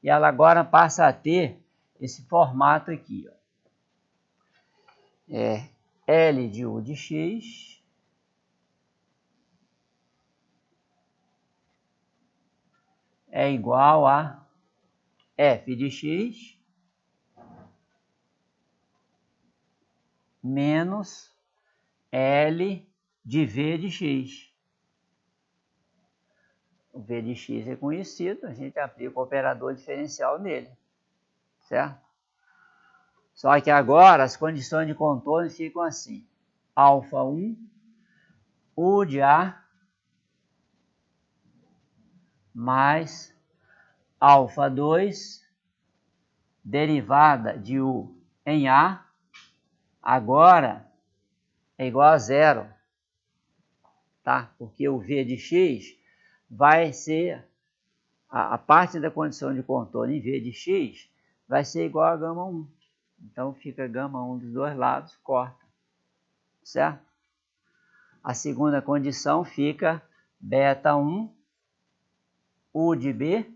Speaker 1: e ela agora passa a ter esse formato aqui, ó. L de u de x é igual a f de x menos L de v de x. O v de x é conhecido, a gente aplica o operador diferencial nele, certo? Só que agora as condições de contorno ficam assim: alfa 1, u de a mais alfa 2, derivada de u em a, agora é igual a zero, tá? Porque o v de x vai ser, a parte da condição de contorno em v de x vai ser igual a gama 1. Então fica gama 1 dos dois lados, corta, certo? A segunda condição fica beta 1, u de b,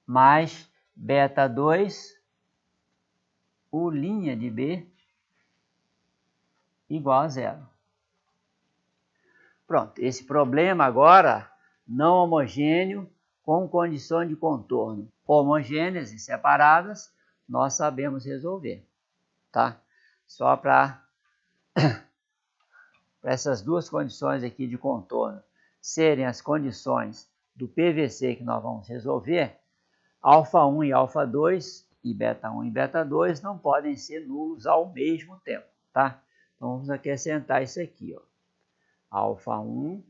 Speaker 1: mais beta 2, u' de b, igual a zero. Pronto, esse problema agora não homogêneo com condições de contorno homogêneas e separadas, nós sabemos resolver, tá? Só para essas duas condições aqui de contorno serem as condições do PVC que nós vamos resolver, alfa 1 e alfa 2 e beta 1 e beta 2 não podem ser nulos ao mesmo tempo, tá? Então vamos acrescentar isso aqui, ó. Alfa 1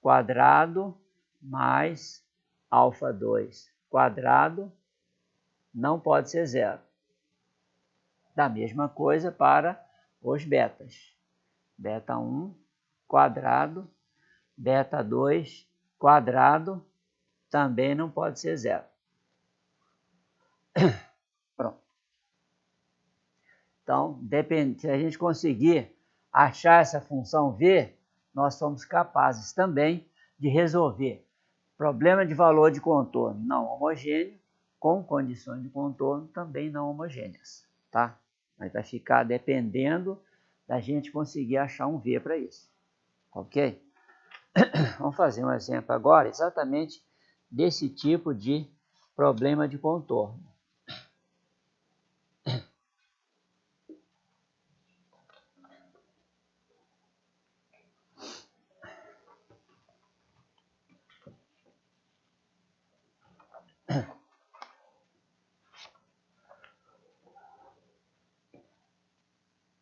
Speaker 1: quadrado mais alfa 2 quadrado não pode ser zero. Da mesma coisa para os betas. Beta 1 quadrado, beta 2 quadrado também não pode ser zero. Pronto. Então, se a gente conseguir achar essa função V, nós somos capazes também de resolver problema de valor de contorno não homogêneo com condições de contorno também não homogêneas, tá? Mas vai ficar dependendo da gente conseguir achar um V para isso, ok? Vamos fazer um exemplo agora exatamente desse tipo de problema de contorno.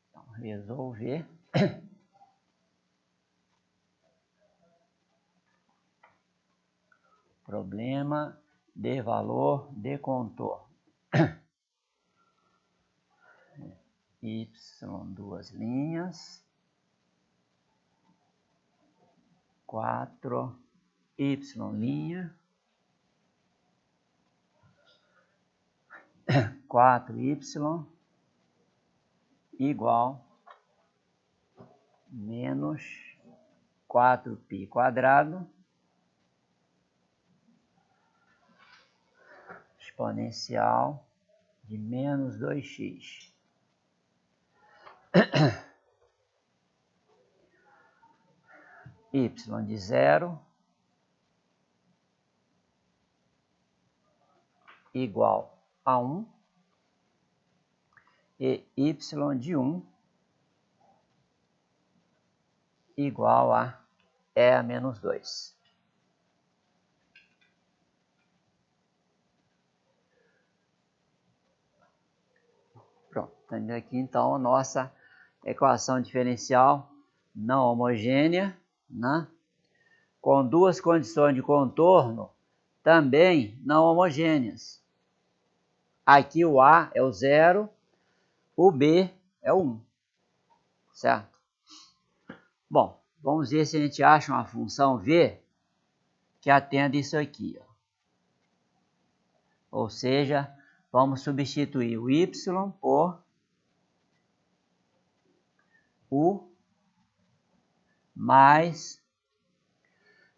Speaker 1: Então, resolver. Problema de valor de contorno. Y, duas linhas. 4, Y linha. 4y igual menos 4π quadrado exponencial de menos 2x. Y de 0 igual a 1 e y de 1 igual a E a menos 2. Pronto, temos aqui então a nossa equação diferencial não homogênea, né? Com duas condições de contorno também não homogêneas. Aqui o A é o 0, o B é o 1, certo? Bom, vamos ver se a gente acha uma função V que atenda isso aqui, ó. Ou seja, vamos substituir o y por u mais,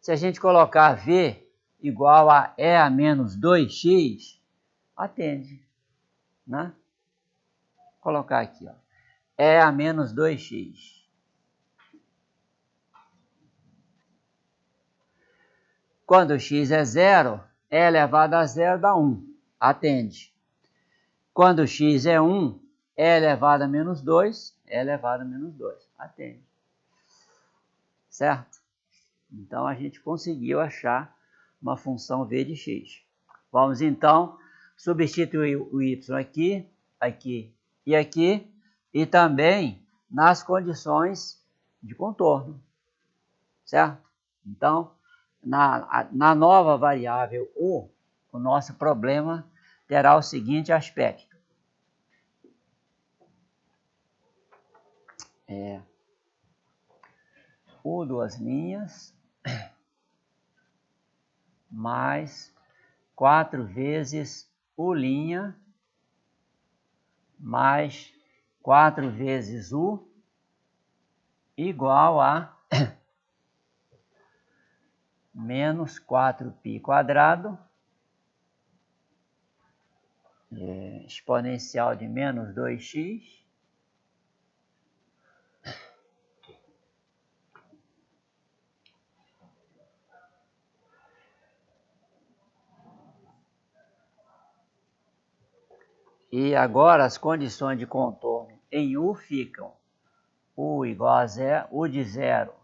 Speaker 1: se a gente colocar V igual a E a menos 2x, atende, né? Vou colocar aqui, ó, E a menos 2x. Quando x é 0, E elevado a 0 dá 1, atende. Quando x é 1, E elevado a menos 2, E elevado a menos 2, atende. Certo? Então, a gente conseguiu achar uma função V de x. Vamos, então, substituir o y aqui, aqui e aqui, e também nas condições de contorno. Certo? Então, na nova variável u, o nosso problema terá o seguinte aspecto. U duas linhas mais 4 vezes U' mais 4 vezes U igual a menos 4π quadrado exponencial de menos 2x e agora as condições de contorno em U ficam U igual a 0, U de 0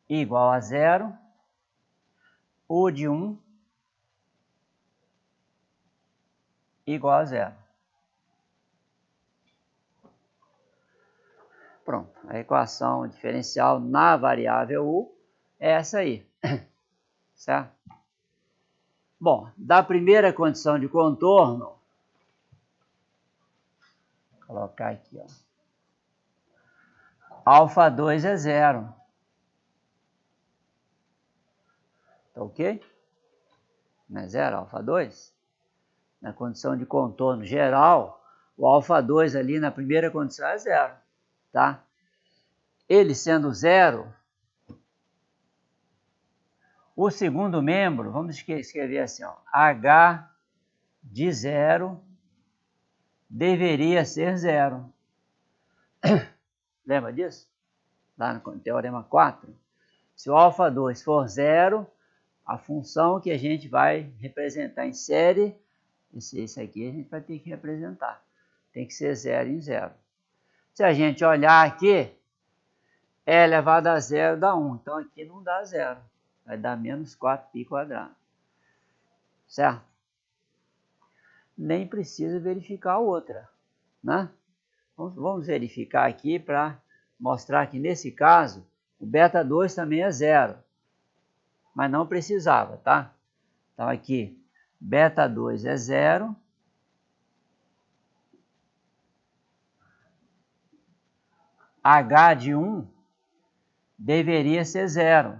Speaker 1: igual a 0, U de 1 igual a 0. Pronto, a equação diferencial na variável U é essa aí, certo? Bom, da primeira condição de contorno, vou colocar aqui, ó, alfa 2 é 0. Tá ok? Não é 0, alfa 2? Na condição de contorno geral, o alfa 2 ali na primeira condição é 0. tá? Ele sendo zero, o segundo membro, vamos escrever assim, ó, H de zero deveria ser zero. Lembra disso? Lá no teorema 4. Se o alfa 2 for zero, a função que a gente vai representar em série, esse aqui a gente vai ter que representar. Tem que ser 0 em 0. Se a gente olhar aqui, e elevado a zero dá 1. Então aqui não dá zero. Vai dar menos 4π quadrado. Certo? Nem precisa verificar a outra, né? Vamos verificar aqui para mostrar que nesse caso o beta 2 também é zero. Mas não precisava, tá? Então aqui, beta 2 é zero. H de 1 deveria ser zero.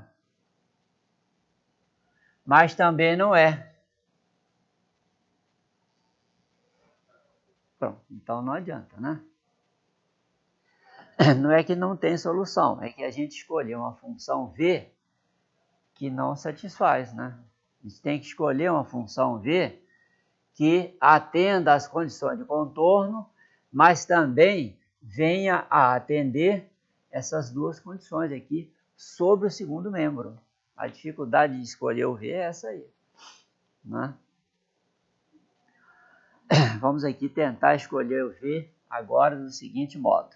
Speaker 1: Mas também não é. Pronto, então não adianta, né? Não é que não tem solução, é que a gente escolheu uma função v que não satisfaz, né? A gente tem que escolher uma função v que atenda às condições de contorno, mas também venha a atender essas duas condições aqui sobre o segundo membro. A dificuldade de escolher o v é essa aí, né? Vamos aqui tentar escolher o v agora do seguinte modo.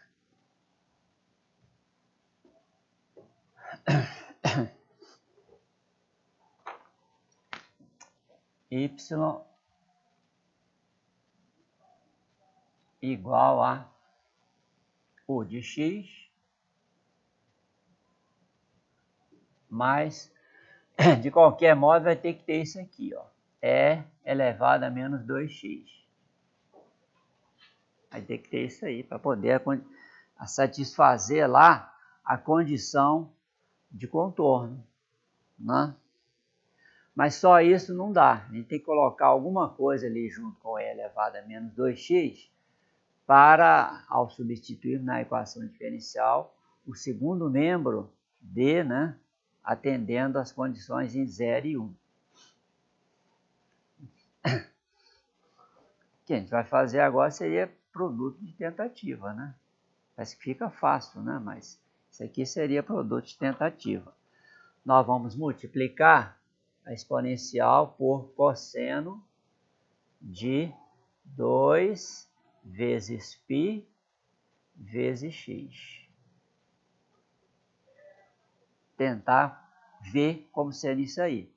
Speaker 1: Y igual a U de x mais, de qualquer modo, vai ter que ter isso aqui, ó. E elevado a menos 2x. Vai ter que ter isso aí para poder satisfazer lá a condição de contorno, né? Mas só isso não dá. A gente tem que colocar alguma coisa ali junto com E elevado a menos 2x para, ao substituir na equação diferencial, o segundo membro D, né, atendendo às condições em 0 e 1. O que a gente vai fazer agora seria produto de tentativa, né? Parece que fica fácil, né? Mas isso aqui seria produto de tentativa. Nós vamos multiplicar a exponencial por cosseno de 2 vezes π vezes x. Tentar ver como seria isso aí.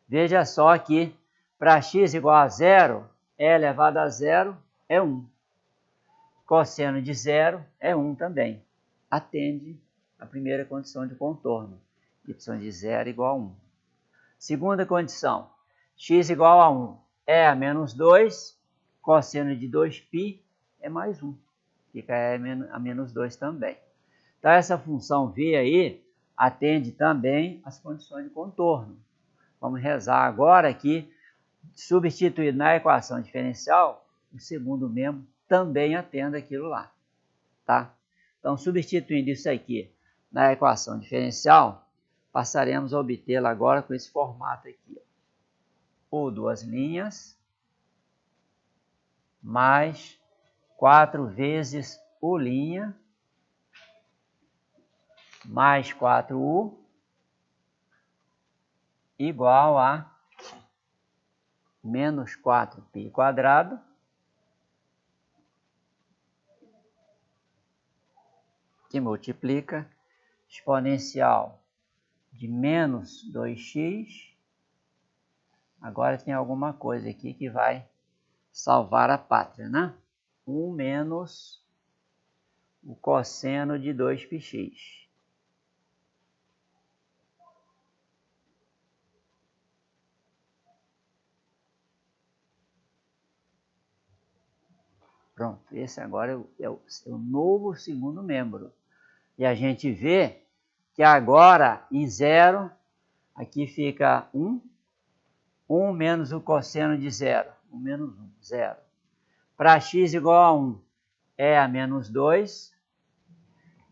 Speaker 1: Veja só que para x igual a zero, e elevado a zero é 1. Cosseno de zero é 1 também. Atende a primeira condição de contorno. Y de zero igual a 1. Segunda condição, x igual a 1 é a menos 2, cosseno de 2π é mais 1. Fica a menos 2 também. Então, essa função v aí atende também às condições de contorno. Vamos rezar agora aqui, substituir na equação diferencial, o segundo membro também atende aquilo lá, tá? Então, substituindo isso aqui na equação diferencial, passaremos a obtê-la agora com esse formato aqui. Ou duas linhas, mais 4 vezes U', mais 4U, igual a menos 4π quadrado, que multiplica exponencial de menos 2x. Agora tem alguma coisa aqui que vai salvar a pátria, né? 1 menos o cosseno de 2πx. Pronto, esse agora é o novo segundo membro. E a gente vê que agora em zero, aqui fica 1. 1 menos o cosseno de zero. 1 menos 1, zero. Para x igual a 1 é a menos 2.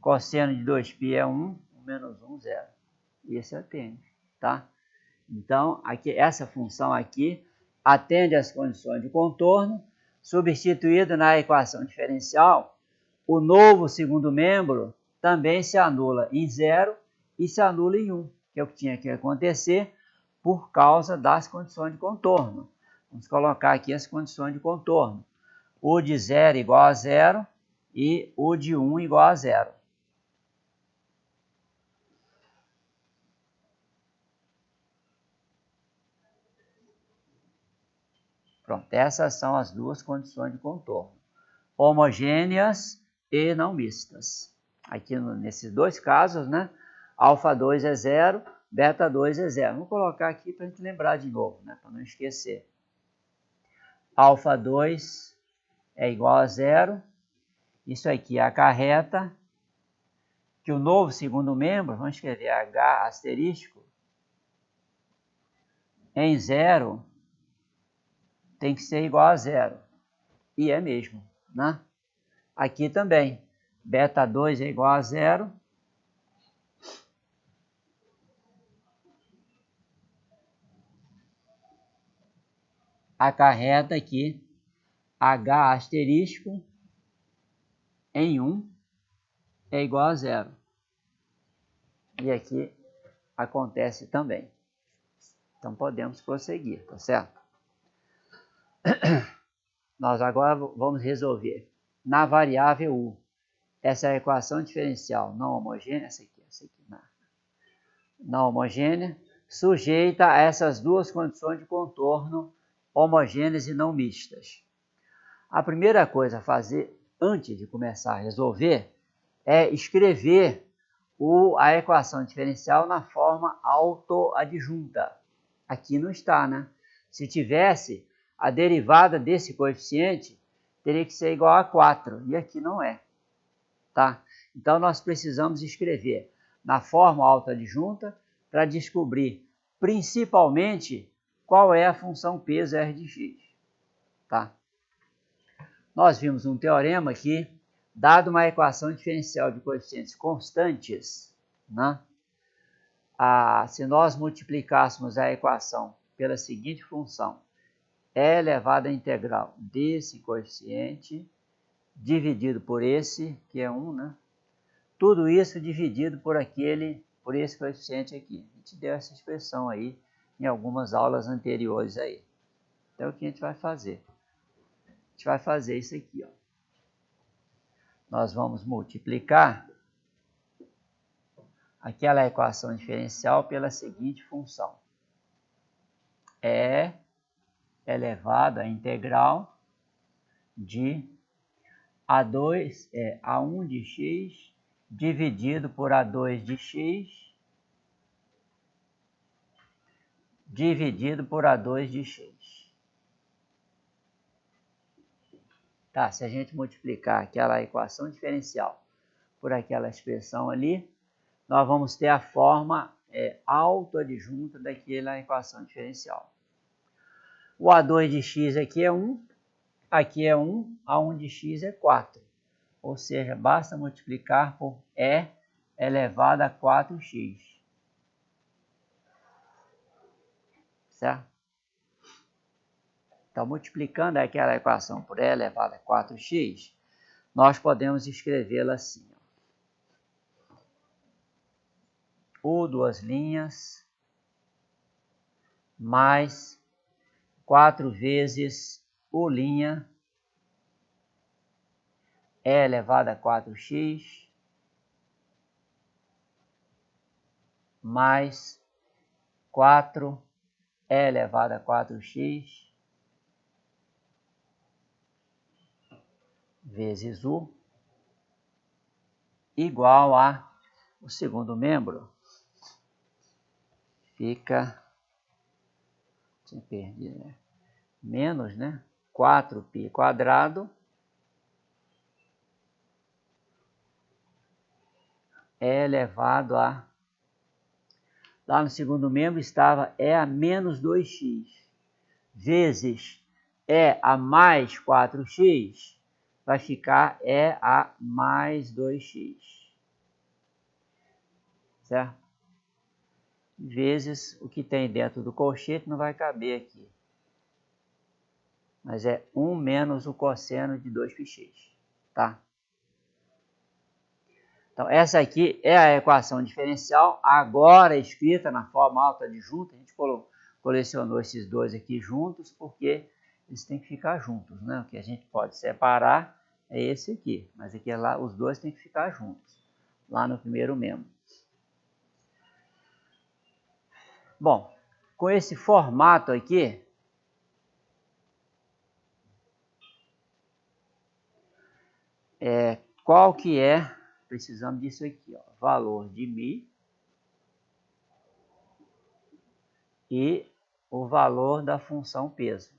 Speaker 1: Cosseno de 2π é 1, menos 1, 0. Isso atende, tá? Então, aqui, essa função aqui atende às condições de contorno. Substituído na equação diferencial, o novo segundo membro também se anula em 0 e se anula em 1, que é o que tinha que acontecer por causa das condições de contorno. Vamos colocar aqui as condições de contorno. O de 0 igual a 0 e o de 1 igual a 0. Pronto, essas são as duas condições de contorno. Homogêneas e não mistas. Aqui nesses dois casos, né? Alfa 2 é 0, beta 2 é 0. Vou colocar aqui para a gente lembrar de novo, né? Para não esquecer. Alfa 2 é igual a 0. Isso aqui acarreta que o novo segundo membro, vamos escrever H asterístico, em 0 tem que ser igual a 0. E é mesmo, né? Aqui também, beta 2 é igual a 0. Acarreta aqui H asterístico em 1 é igual a 0. E aqui acontece também. Então podemos prosseguir, tá certo? Nós agora vamos resolver na variável u. Essa é a equação diferencial não homogênea, essa aqui não homogênea, sujeita a essas duas condições de contorno homogêneas e não mistas. A primeira coisa a fazer antes de começar a resolver é escrever a equação diferencial na forma autoadjunta. Aqui não está, né? Se tivesse, a derivada desse coeficiente teria que ser igual a 4, e aqui não é, tá? Então, nós precisamos escrever na forma autoadjunta para descobrir, principalmente, qual é a função peso R de x, tá? Nós vimos um teorema que, dado uma equação diferencial de coeficientes constantes, né? Se nós multiplicássemos a equação pela seguinte função, E elevado à integral desse coeficiente, dividido por esse, que é 1, né? Tudo isso dividido por esse coeficiente aqui. A gente deu essa expressão aí em algumas aulas anteriores aí. Então, o que a gente vai fazer? A gente vai fazer isso aqui, ó. Nós vamos multiplicar aquela equação diferencial pela seguinte função. E elevado à integral de A1 de x dividido por A2 de x dividido por A2 de x. Tá, se a gente multiplicar aquela equação diferencial por aquela expressão ali, nós vamos ter a forma autoadjunta daquela equação diferencial. O A2 de x aqui é 1, aqui é 1, A1 de x é 4. Ou seja, basta multiplicar por E elevado a 4x. Certo? Então, multiplicando aquela equação por E elevado a 4x, nós podemos escrevê-la assim. U duas linhas mais 4 vezes U', E elevado a 4x, mais 4E elevado a 4x, vezes U, igual a o segundo membro. Fica, tinha perdido, né? Menos, né? 4π quadrado é elevado a... Lá no segundo membro estava E a menos 2x, vezes E a mais 4x, vai ficar E a mais 2x. certo? Vezes o que tem dentro do colchete não vai caber aqui. Mas é 1 menos o cosseno de 2πx, tá? Então, essa aqui é a equação diferencial, agora escrita na forma autoadjunta. A gente colecionou esses dois aqui juntos, porque eles têm que ficar juntos, né? O que a gente pode separar é esse aqui, mas aqui lá os dois têm que ficar juntos, lá no primeiro membro. Bom, com esse formato aqui, qual que é, precisamos disso aqui, ó, valor de μ e o valor da função peso.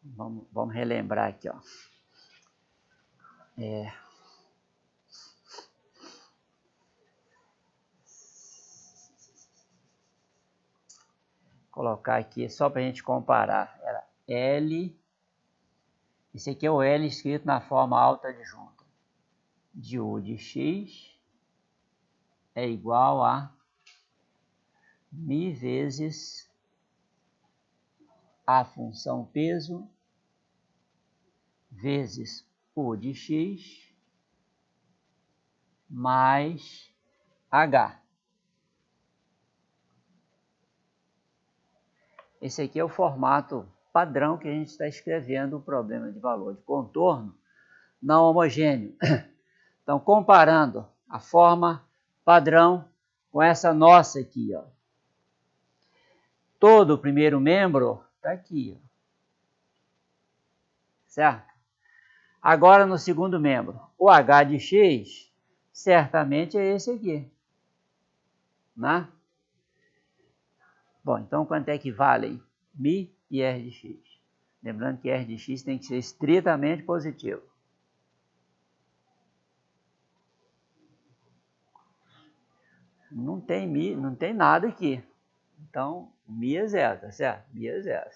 Speaker 1: Vamos relembrar aqui, ó. Colocar aqui só para a gente comparar. Era L, esse aqui é o L escrito na forma autoadjunta, de U de x é igual a μ vezes a função peso vezes U de x mais H. Esse aqui é o formato padrão que a gente está escrevendo o problema de valor de contorno não homogêneo. Então, comparando a forma padrão com essa nossa aqui, ó. Todo o primeiro membro está aqui, ó. Certo? Agora, no segundo membro, o H de x certamente é esse aqui, né? Bom, então quanto é que valem μ e R de x? Lembrando que R de x tem que ser estritamente positivo. Não tem μ, não tem nada aqui. Então, μ é zero, tá certo? μ é zero.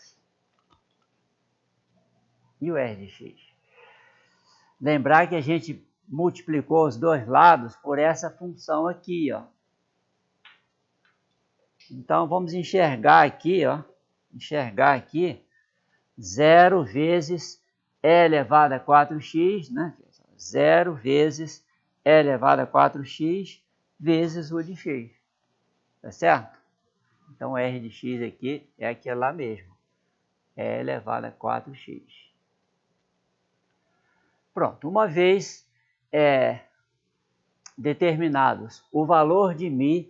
Speaker 1: E o R de x? Lembrar que a gente multiplicou os dois lados por essa função aqui, ó. Então, vamos enxergar aqui, ó. Enxergar aqui 0 vezes e elevado a 4x, né? 0 vezes e elevado a 4x vezes U de x. Tá certo? Então, R de x aqui é aquele lá mesmo. E elevado a 4x. Pronto. Uma vez determinados o valor de μ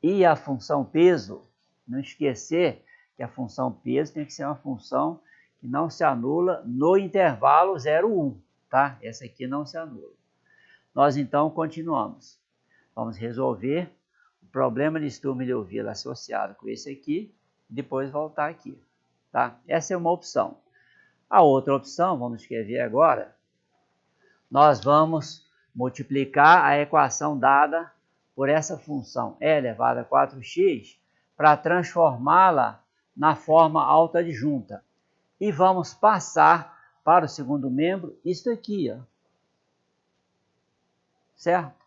Speaker 1: e a função peso, não esquecer que a função peso tem que ser uma função que não se anula no intervalo 0, 1, tá? Essa aqui não se anula. Nós então continuamos. Vamos resolver o problema de Sturm-Liouville associado com esse aqui, e depois voltar aqui, tá? Essa é uma opção. A outra opção, vamos escrever agora, nós vamos multiplicar a equação dada por essa função e elevado a 4x para transformá-la na forma autoadjunta. E vamos passar para o segundo membro isso aqui, ó. Certo?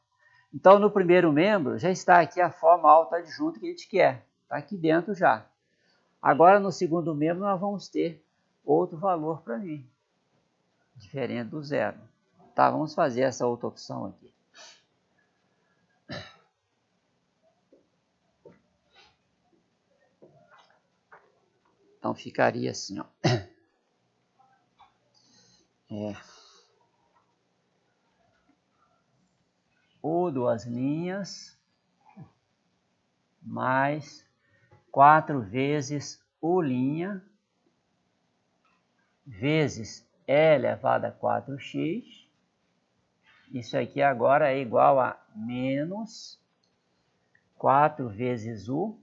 Speaker 1: Então, no primeiro membro já está aqui a forma autoadjunta que a gente quer. Está aqui dentro já. Agora, no segundo membro, nós vamos ter outro valor para mim, diferente do zero. Tá, vamos fazer essa outra opção aqui. Então, ficaria assim, ó. U duas linhas mais 4 vezes U' vezes E elevado a 4x. Isso aqui agora é igual a menos 4 vezes U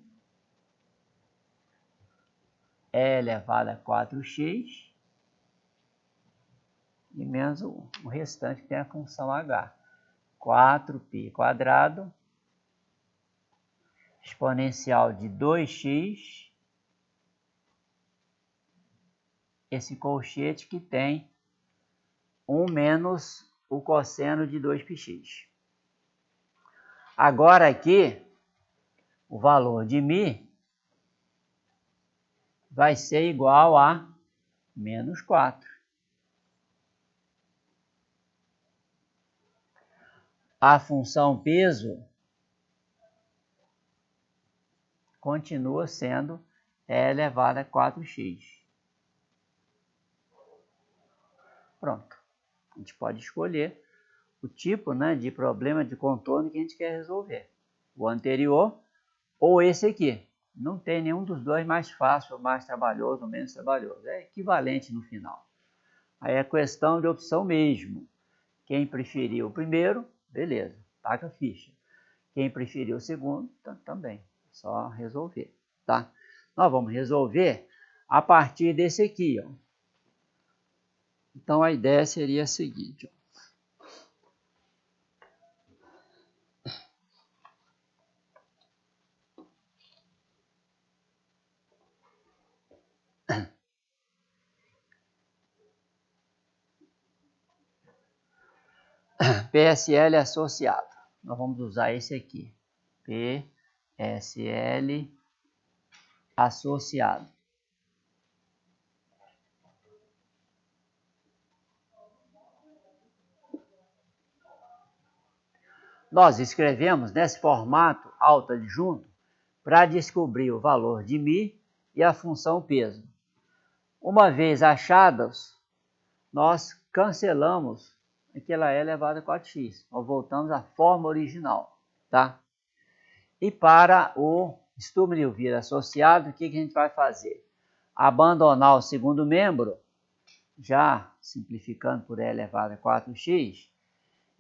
Speaker 1: E elevado a 4x e menos o restante que tem a função H. 4π quadrado exponencial de 2x, esse colchete que tem 1 menos o cosseno de 2πx. Agora aqui, o valor de μ vai ser igual a menos 4. A função peso continua sendo e elevado a 4x. Pronto. A gente pode escolher o tipo, né, de problema de contorno que a gente quer resolver. O anterior ou esse aqui. Não tem nenhum dos dois mais fácil, mais trabalhoso ou menos trabalhoso. É equivalente no final. Aí é questão de opção mesmo. Quem preferir o primeiro, beleza, taca a ficha. Quem preferir o segundo, também. Só resolver, tá? Nós vamos resolver a partir desse aqui, ó. Então a ideia seria a seguinte, ó. PSL associado. Nós vamos usar esse aqui. PSL associado. Nós escrevemos nesse formato autoadjunto para descobrir o valor de μ e a função peso. Uma vez achados, nós cancelamos aquela e elevado a 4x. Nós voltamos à forma original, tá? E para o Sturm-Liouville associado, o que a gente vai fazer? Abandonar o segundo membro, já simplificando por e elevado a 4x,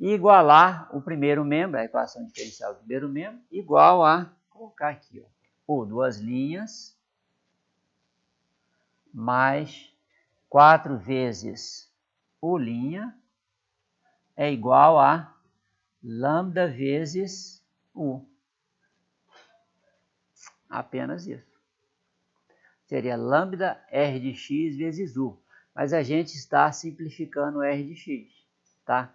Speaker 1: e igualar o primeiro membro, a equação diferencial do primeiro membro, igual a, colocar aqui, ó, por duas linhas, mais 4 vezes o' é igual a lambda vezes u. Apenas isso. Seria lambda r de x vezes u. Mas a gente está simplificando r de x, tá?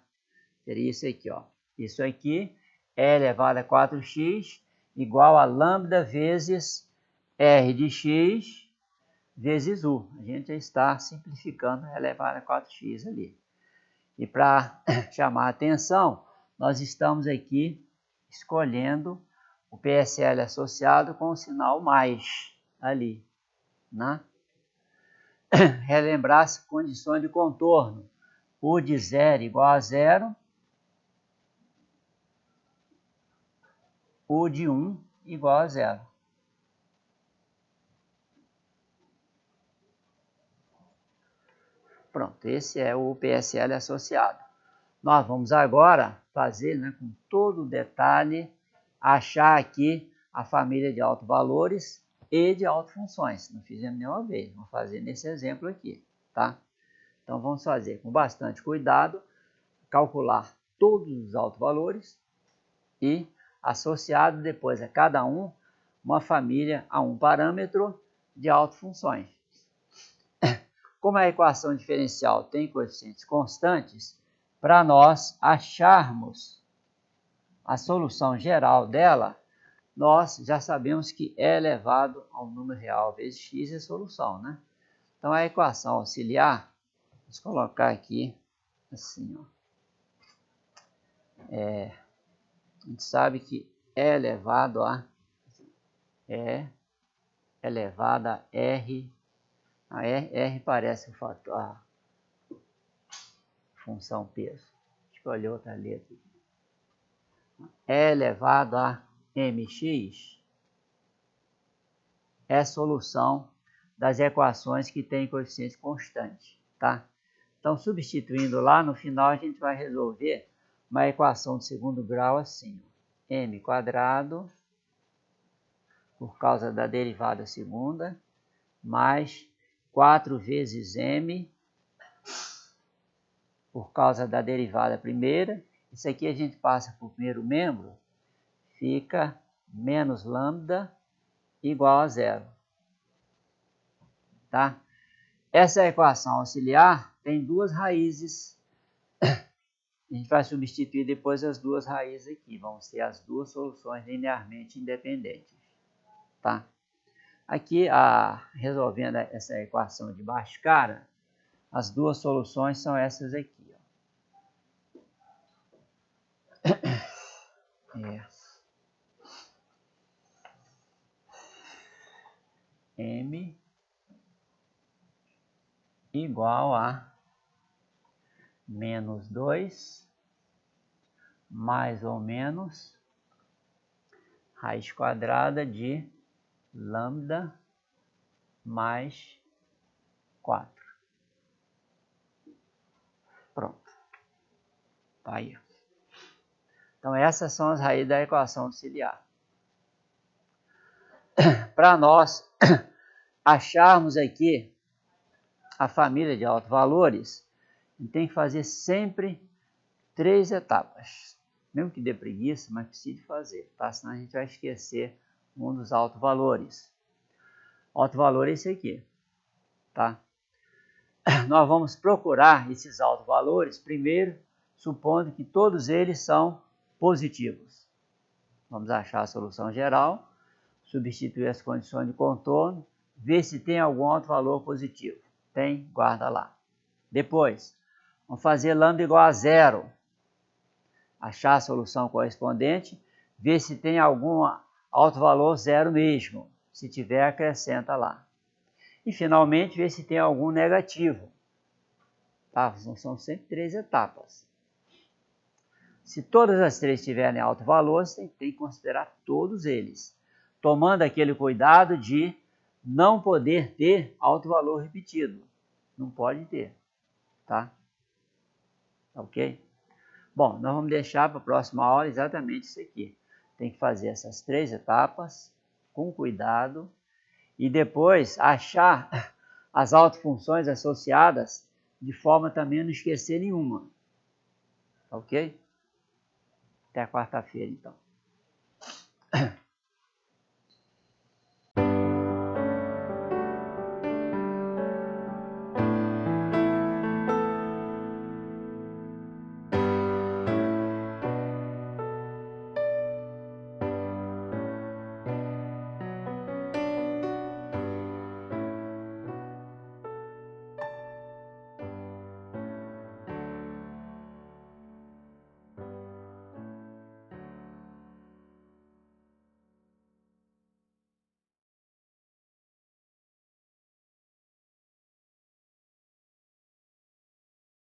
Speaker 1: Seria isso aqui, ó. Isso aqui é elevado a 4x igual a lambda vezes r de x vezes u. A gente já está simplificando elevado a 4x ali. E para chamar a atenção, nós estamos aqui escolhendo o PSL associado com o sinal mais ali, né? Relembrar as condições de contorno. U de 0 igual a 0. U de 1 igual a 0. Pronto, esse é o PSL associado. Nós vamos agora fazer, né, com todo o detalhe, achar aqui a família de autovalores e de autofunções. Não fizemos nenhuma vez, vamos fazer nesse exemplo aqui, tá? Então vamos fazer com bastante cuidado, calcular todos os autovalores e associado depois a cada um uma família a um parâmetro de autofunções. Como a equação diferencial tem coeficientes constantes, para nós acharmos a solução geral dela, nós já sabemos que é elevado ao número real vezes x é a solução, né? Então a equação auxiliar, vamos colocar aqui assim, ó. A gente sabe que é elevado a R. A R parece o fator, a função peso. Escolhi outra letra aqui. É elevado a mx é a solução das equações que têm coeficiente constante, tá? Então, substituindo lá, no final a gente vai resolver uma equação de segundo grau assim, m quadrado por causa da derivada segunda, mais 4 vezes m por causa da derivada primeira. Isso aqui a gente passa para o primeiro membro, fica menos lambda igual a 0. Tá? Essa equação auxiliar tem duas raízes A gente vai substituir depois as duas raízes aqui. Vamos ter as duas soluções linearmente independentes. Tá? Aqui, resolvendo essa equação de Bhaskara, as duas soluções são essas aqui. M igual a menos 2 mais ou menos raiz quadrada de lambda mais 4. Pronto. Tá aí. Então, essas são as raízes da equação auxiliar. Para nós acharmos aqui a família de autovalores, a gente tem que fazer sempre 3 etapas. Mesmo que dê preguiça, mas precisa fazer, tá? Senão a gente vai esquecer um dos autovalores. O autovalor é esse aqui, tá? Nós vamos procurar esses autovalores primeiro, supondo que todos eles são positivos. Vamos achar a solução geral, substituir as condições de contorno, ver se tem algum autovalor positivo. Tem, guarda lá. Depois, vamos fazer lambda igual a 0. Achar a solução correspondente, ver se tem algum autovalor 0 mesmo. Se tiver, acrescenta lá. E, finalmente, ver se tem algum negativo. Tá? São sempre 3 etapas. Se todas as 3 tiverem alto valor, você tem que considerar todos eles, tomando aquele cuidado de não poder ter alto valor repetido. Não pode ter, tá? Ok? Bom, nós vamos deixar para a próxima aula exatamente isso aqui. Tem que fazer essas 3 etapas com cuidado e depois achar as autofunções associadas de forma também a não esquecer nenhuma. Ok? Até quarta-feira, então.